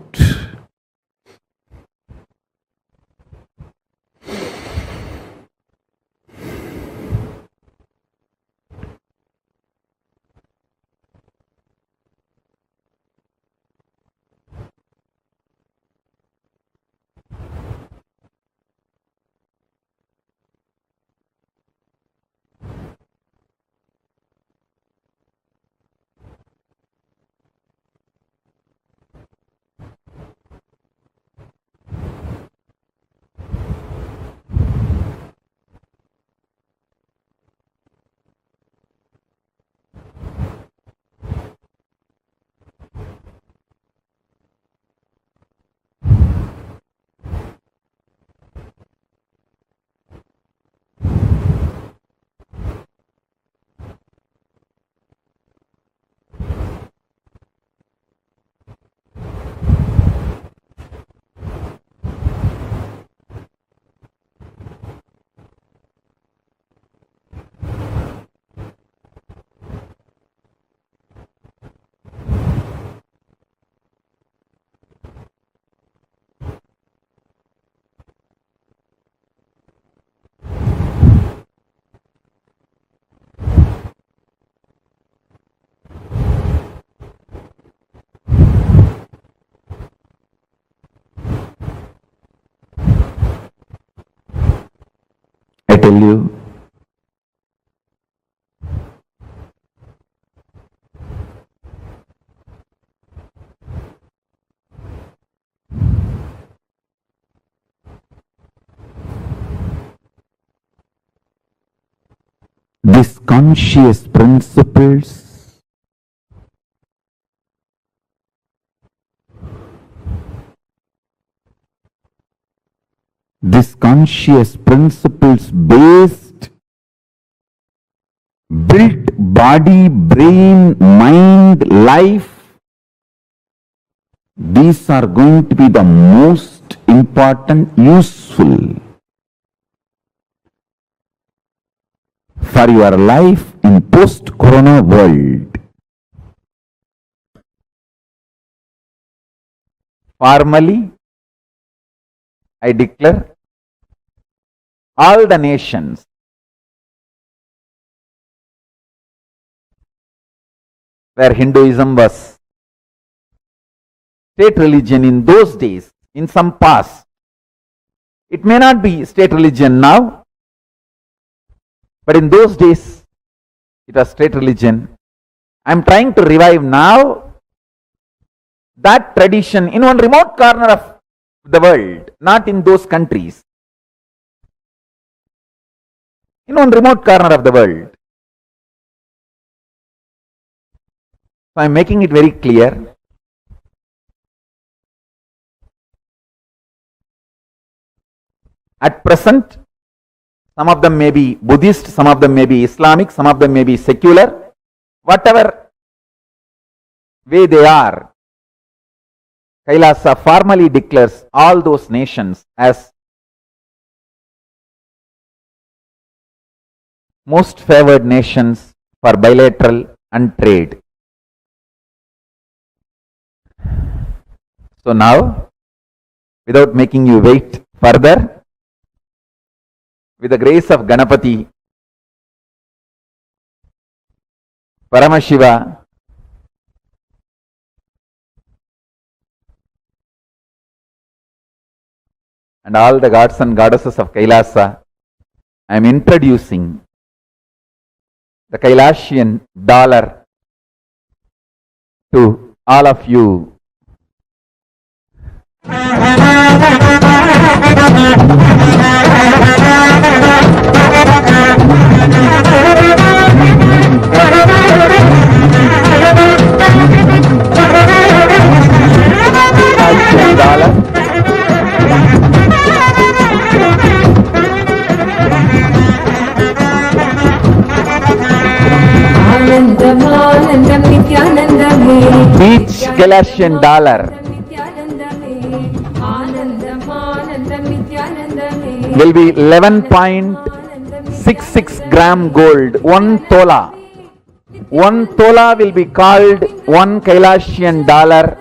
I tell you, these conscious principles based built body, brain, mind, life, these are going to be the most important, useful for your life in post-corona world. Formally, I declare all the nations where Hinduism was state religion in those days, in some past. It may not be state religion now, but in those days it was state religion. I am trying to revive now that tradition in one remote corner of the world, not in those countries. In one remote corner of the world. So I am making it very clear. At present, some of them may be Buddhist, some of them may be Islamic, some of them may be secular. Whatever way they are, Kailasa formally declares all those nations as most favored nations for bilateral and trade. So now, without making you wait further, with the grace of Ganapati, Paramashiva, and all the gods and goddesses of Kailasa, I am introducing the Kailashian dollar to all of you. Dollar. Each Galatian dollar will be 11.66 gram gold, 1 tola. 1 tola will be called 1 Kailashian dollar.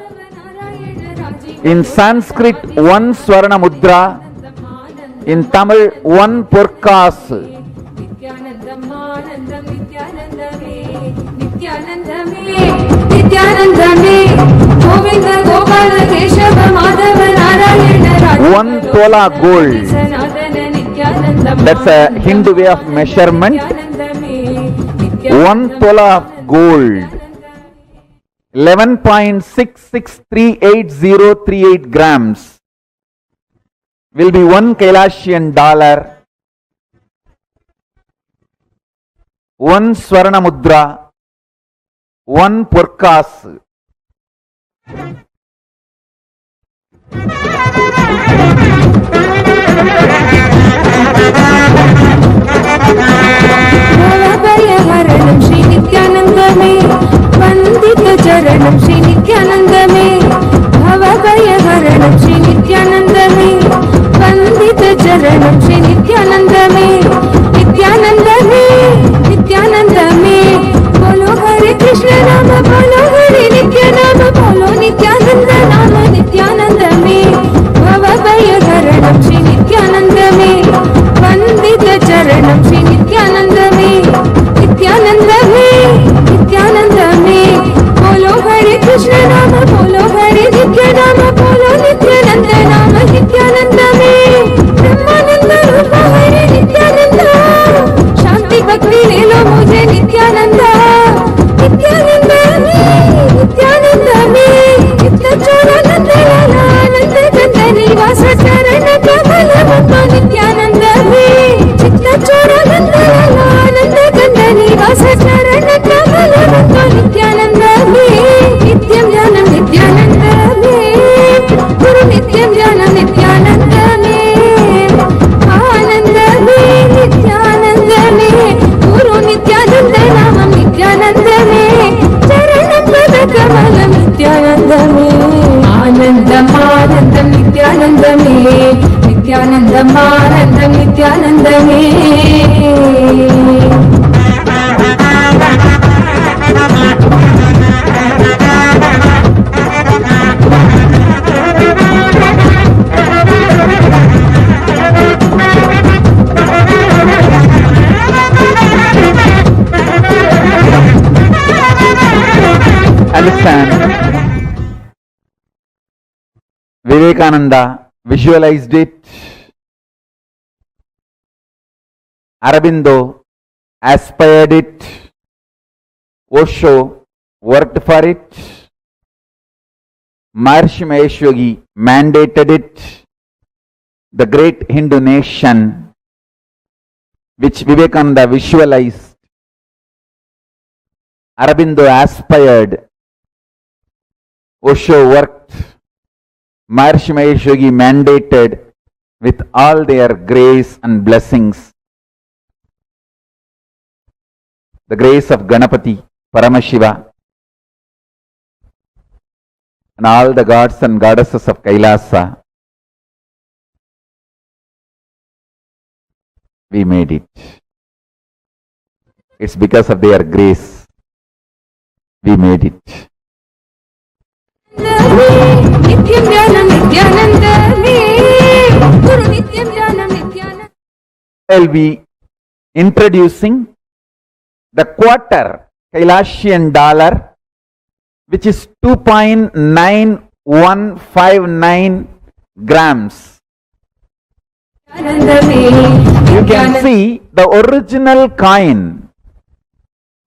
In Sanskrit, 1 Swarna Mudra. In Tamil, 1 Purkas. One tola gold. That's a Hindu way of measurement. 1 tola of gold. 11.663838 grams will be 1 Kailashian dollar. 1 Swarna Mudra. 1 Purkas. Shri Nityanandame, Vandita Charanam Shri Nityanandame, Bhavagaya Haranam Shri Nityanandame, Vandita Charanam Shri Nityanandame, Nityanandame, Nityanandame, Bolo Hare Krishna Nama, Bolo Hare Nityanama, Bolo Nityananda Nama, Nityanandame, Bhavagaya Haranam Shri Nityanandame, Vandita Charanam Shri Nityanandame, Nityanandame, Nityanandame, Bolo Hare Krishna Nama, Bolo Hare Nityanama, Bolo Nityananda Nama, Nityanandame, Brahmananda Rupa Hare Nityananda, Shanti Bhakti le lo mujhe Nityananda, Nityanandame, Nityanandame, Nitya Chola Nanda Lala, Nanda Ganda Nivasa Charana Kamala Mukha Nityanandame, Nitya Chola Nanda Lala, Nanda Ganda Nivasa Charana Kamala Mukha Nityanandame, Nityam Jnanam Nityanandame, Guru Nityam Jnanam Nityanandame, Anandame, Nityanandame, Guru Nityananda Namam Nityanandame, Charanam Pada Kamalam Nityanandame, Anandam Anandam Nityanandame, Nityanandam Anandam Nityanandame. Understand? Vivekananda visualized it. Aurobindo aspired it. Osho worked for it. Maharishi Mahesh Yogi mandated it. The great Hindu nation which Vivekananda visualized, Aurobindo aspired, Osho worked, Maharishi Mahesh Yogi mandated, with all their grace and blessings. The grace of Ganapati, Paramashiva, and all the gods and goddesses of Kailasa, we made it. It's because of their grace we made it. I'll be introducing the quarter Kailasian dollar, which is 2.9159 grams. You can see the original coin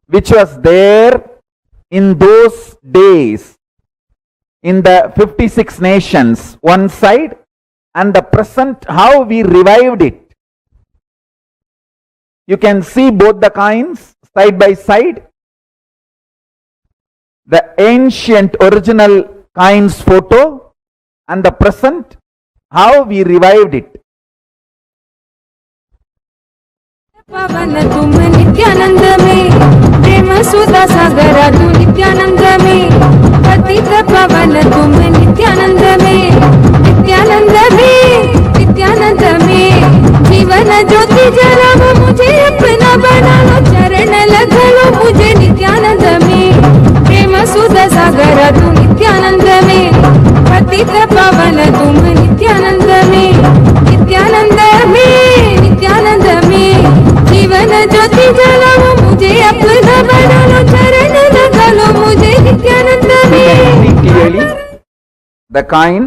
which was there in those days in the 56 nations one side, and the present how we revived it. You can see both the coins side by side. The ancient original coins photo and the present how we revived it. पावन तुम नित्यानंद में प्रेम सुधा सागरा तू नित्यानंद में पतित पावन तुम नित्यानंद में नित्यानंद में नित्यानंद में जीवन ज्योति जलाओ मुझे अपना बना लो चरण लगा लो मुझे नित्यानंद में प्रेम सुधा सागरा तू नित्यानंद में पतित पावन तुम नित्यानंद में नित्यानंद में नित्यानंद में जीवन ज्योति जलाओ मुझे अपना बना लो चरण लगा लो मुझे नित्यानंद में. Clearly, the coin,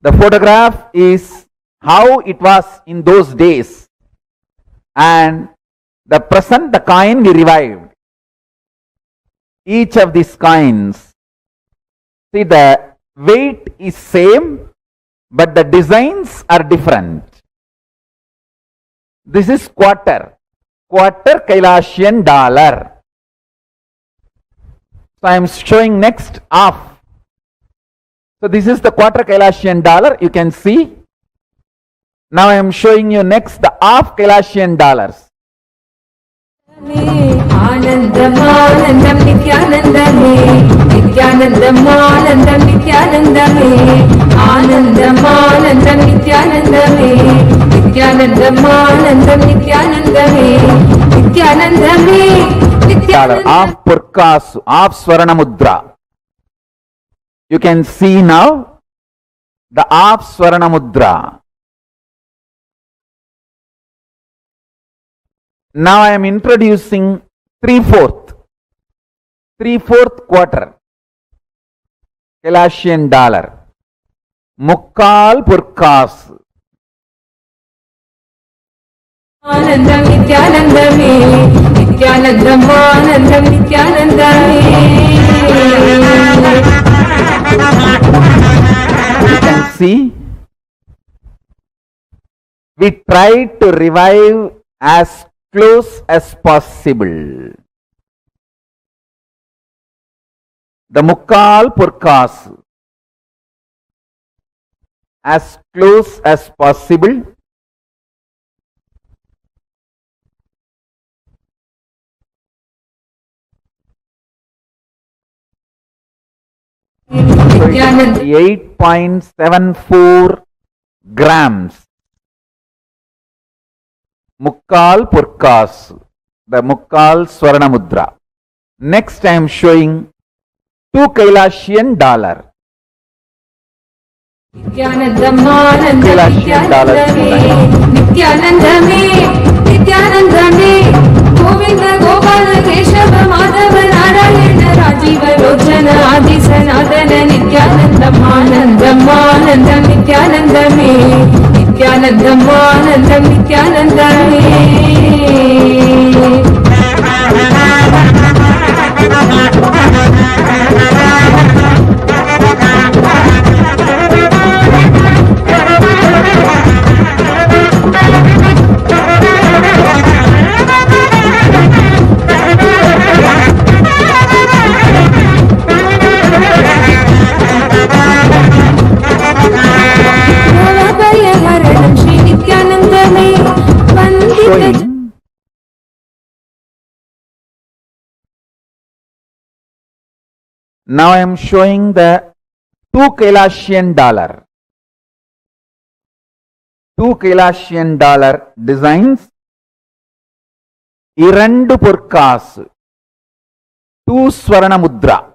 the photograph is how it was in those days, and the present, the coin we revived. Each of these coins, see, the weight is same, but the designs are different. This is quarter Kailasian dollar. So I am showing next half. So this is the quarter Kailasian dollar, you can see. Now I am showing you next the half Kailasian dollars. आनंदम आनंदम नित्यानंद में नित्यानंदम आनंदम नित्यानंद में आनंदम आनंदम नित्यानंद में नित्यानंदम आनंदम नित्यानंद में नित्यानंद में Dollar, half Purkasu, half Swarna Mudra. You can see now the half Swarna Mudra. Now I am introducing 3/4 quarter Kailasian dollar. Mukkal Purkasu. आनंदम नित्यानंद में नित्यानंदम आनंदम नित्यानंद में. You can see we try to revive as close as possible. The Mukkal Purkasu, as close as possible. So 8.74 grams. Mukkal Purkasu, the Mukkal Swarna Mudra. Next I am showing 2 Kailasian dollar. Nityanandam आनंदम नित्यानंद में नित्यानंद में नित्यानंद में गोविंद गोपाल केशव माधव नारायण राजीव लोचन आदि सनातन नित्यानंदम आनंदम आनंदम नित्यानंद में नित्यानंदम आनंदम नित्यानंद में. Now I am showing the 2 Kailashian dollar. 2 Kailashian dollar designs. Irandu porkasu. 2 Swarana Mudra.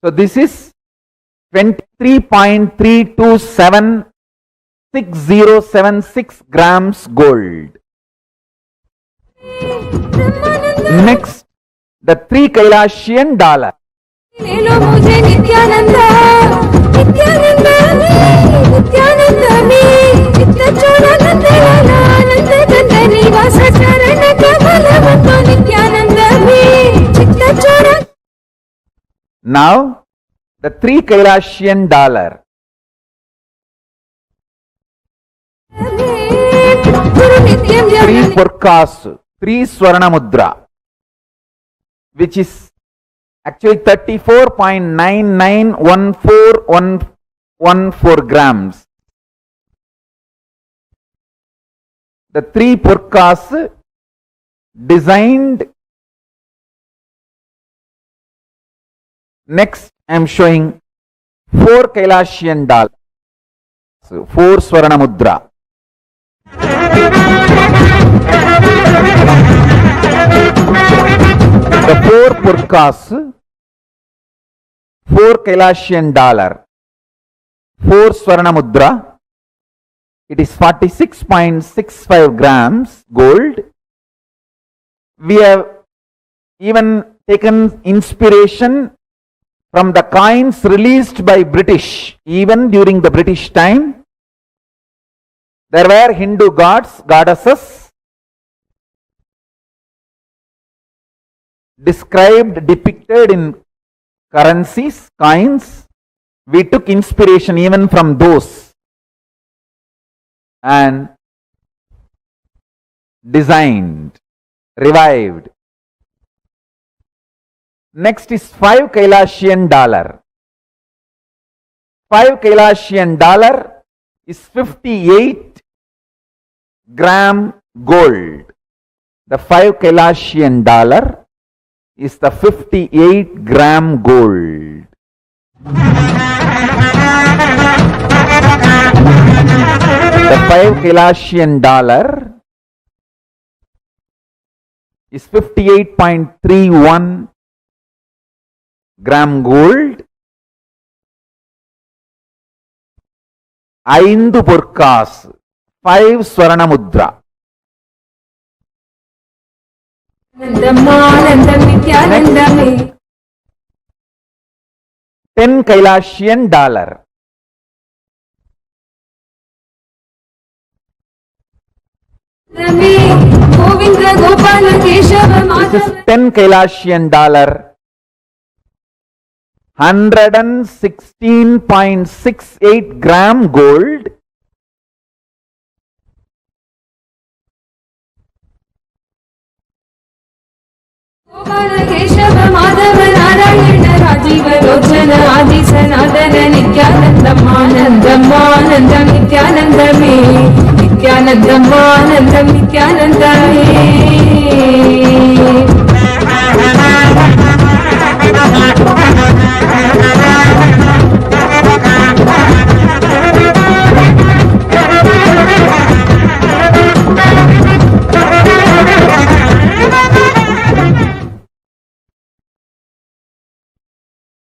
So this is 23.3276076 grams gold. Next, the 3 Kailashian dollar. Now, the 3 Kailashian dollar. Three Purkasu, 3 Swarana Mudra, which is actually 34.9914114 grams. The 3 Purkasu designed. Next, I am showing 4 Kailashian dollars, 4 Swarana Mudra. The 4 Purkas, 4 Kailashian dollar, 4 Swarana Mudra. It is 46.65 grams gold. We have even taken inspiration from the coins released by British. Even during the British time, there were Hindu gods, goddesses described, depicted in currencies, coins. We took inspiration even from those and designed, revived. Next is 5 Kailashian dollar. 5 Kailashian dollar is 58 gram gold. The 5 Kailashian dollar is the 58 gram gold. The 5 Kailashian dollar is 58.31 gram gold. 5 Purkas, 5 Swarana Mudra. Next, 10 Kailashian dollar. This is 10 Kailashian dollar. 116.68 gram gold.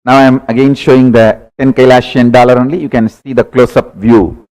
Now I am again showing the 10 Kailashian dollar only. You can see the close-up view.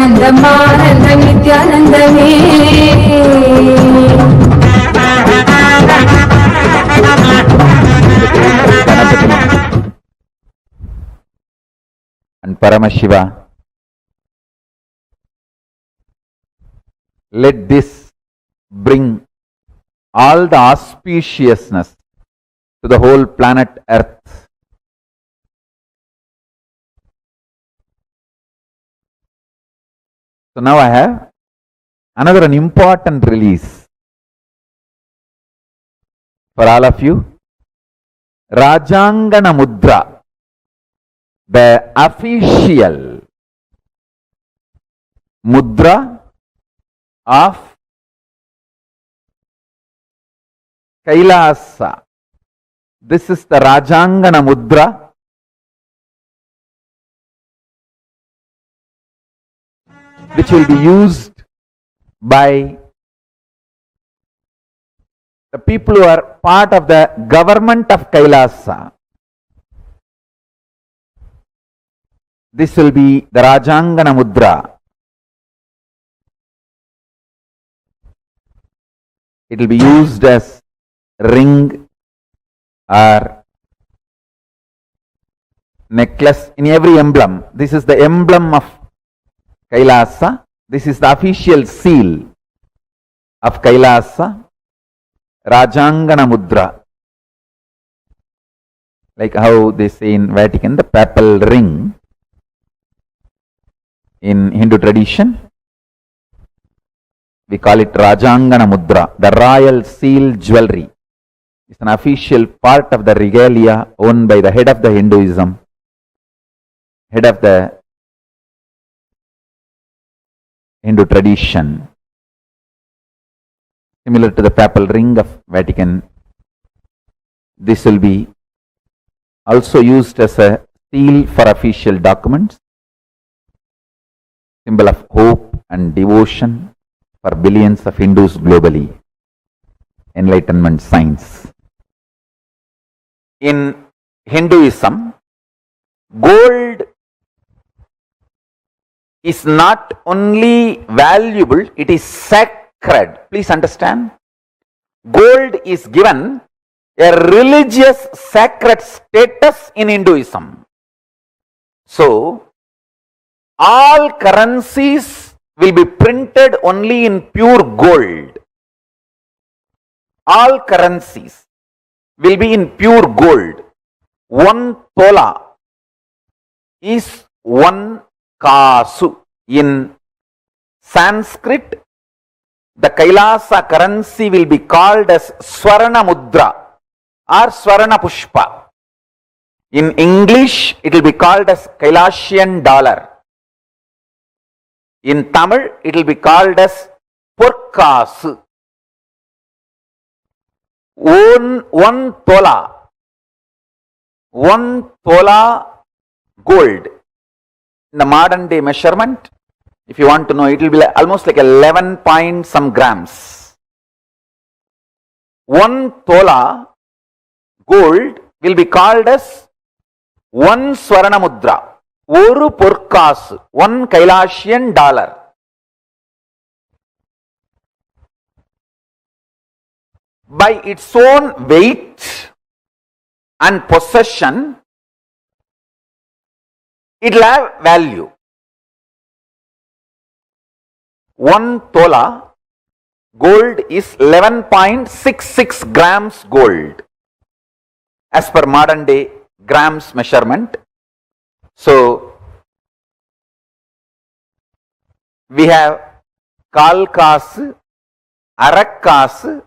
ஆனந்தமானந்த நித்யானந்தமே. And Paramashiva, let this bring all the auspiciousness to the whole planet Earth. So now I have another an important release for all of you. Rajangana Mudra, the official mudra of Kailasa. This is the Rajangana Mudra. Which will be used by the people who are part of the government of Kailasa. This will be the Rajangana Mudra. It will be used as ring or necklace in every emblem. This is the emblem of Kailasa. This is the official seal of Kailasa. Rajangana Mudra. Like how they say in Vatican, the papal ring. In Hindu tradition, we call it Rajangana Mudra, the royal seal jewelry. It's an official part of the regalia owned by the head of the Hinduism, head of the Hindu tradition. Similar to the papal ring of Vatican, this will be also used as a seal for official documents, symbol of hope and devotion for billions of Hindus globally. Enlightenment science. In Hinduism, gold is not only valuable, it is sacred. Please understand. Gold is given a religious sacred status in Hinduism. So, all currencies will be printed only in pure gold. All currencies will be in pure gold. 1 tola is 1 kasu. In Sanskrit, the Kailasa currency will be called as Swarna Mudra or Swarna Pushpa. In English, it will be called as Kailasian dollar. In Tamil, it will be called as Porkasu. 1 tola. 1 tola gold. In the modern day measurement, if you want to know, it will be almost like 11 point some grams. 1 tola gold will be called as 1 Swarna Mudra. Oru porkasu, 1 Kailasian dollar. By its own weight and possession, it will have value. 1 tola gold is 11.66 grams gold as per modern day grams measurement. So, we have Kal Kasu, Arak Kasu,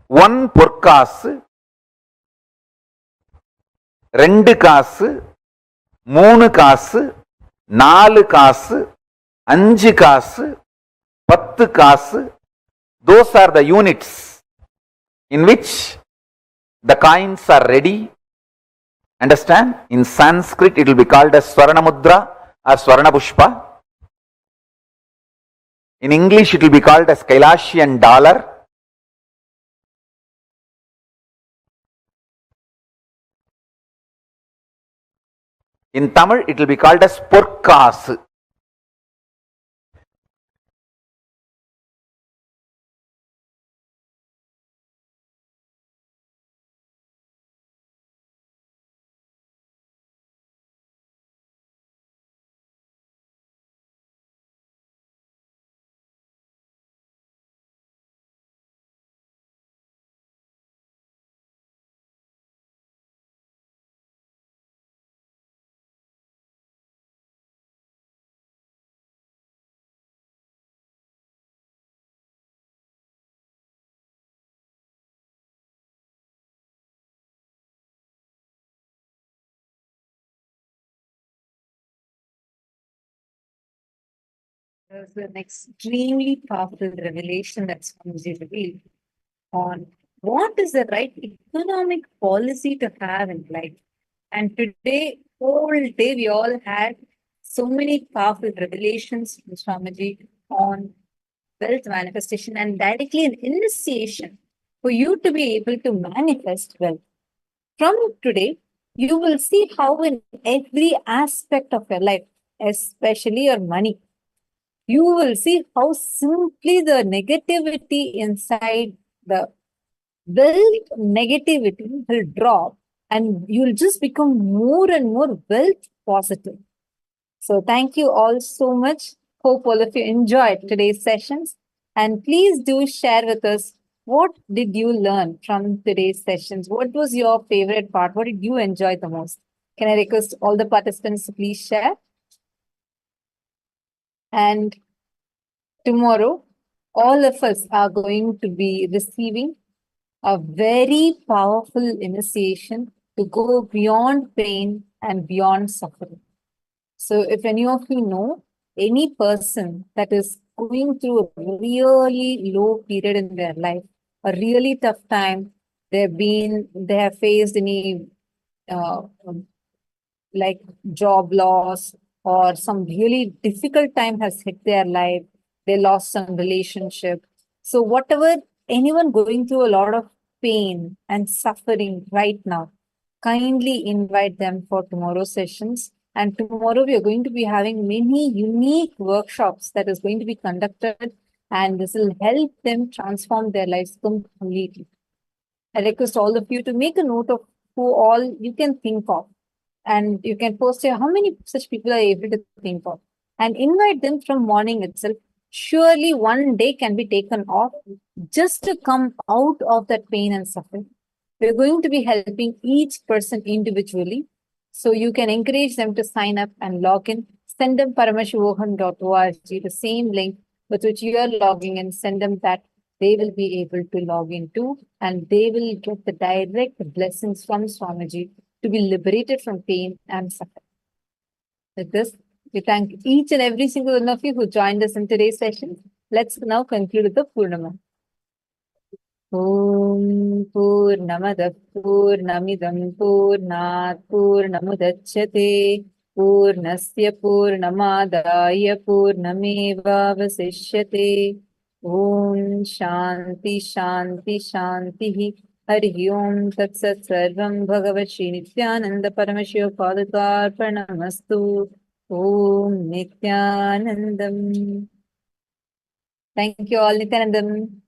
1 Porkasu, 2 Kasu, 3 Kasu, 4 Kasu, 5 Kasu, 10 Kasu. Those are the units in which the coins are ready. Understand? In Sanskrit, it will be called as Swarna Mudra or Swarna Pushpa. In English, it will be called as Kailasian dollar. In Tamil, it will be called as porkasu. There's an extremely powerful revelation that Swamiji revealed on what is the right economic policy to have in life. And today, whole day, we all had so many powerful revelations from Swamiji on wealth manifestation and directly an initiation for you to be able to manifest wealth. From today, you will see how in every aspect of your life, especially your money, you will see how simply the negativity inside the wealth negativity will drop and you'll just become more and more wealth positive. So thank you all so much. Hope all of you enjoyed today's sessions. And please do share with us what did you learn from today's sessions? What was your favorite part? What did you enjoy the most? Can I request all the participants to please share? And tomorrow, all of us are going to be receiving a very powerful initiation to go beyond pain and beyond suffering. So if any of you know any person that is going through a really low period in their life, a really tough time, they have faced any uh, like job loss or some really difficult time has hit their life, they lost some relationship. So whatever anyone going through a lot of pain and suffering right now, kindly invite them for tomorrow's sessions. And tomorrow we are going to be having many unique workshops that is going to be conducted, and this will help them transform their lives completely. I request all of you to make a note of who all you can think of, and you can post here how many such people are able to think of and invite them from morning itself. Surely one day can be taken off just to come out of that pain and suffering. We're going to be helping each person individually. So you can encourage them to sign up and log in. Send them paramashivoham.org, the same link with which you are logging in. Send them that. They will be able to log into and they will get the direct blessings from Swamiji to be liberated from pain and suffering. With this, we thank each and every single one of you who joined us in today's session. Let's now conclude with the Purnama. Om Purnamada Purnamidam Purnat Purnamudachyate Purnasya Purnamadaya Purnameva Vasishyate Om Shanti Shanti Shanti Hari Om Tat Sat Sarvam Bhagavat Shri Nityananda Paramashiva Padakarpanamastu Om Nityanandam. Thank you all, Nityanandam.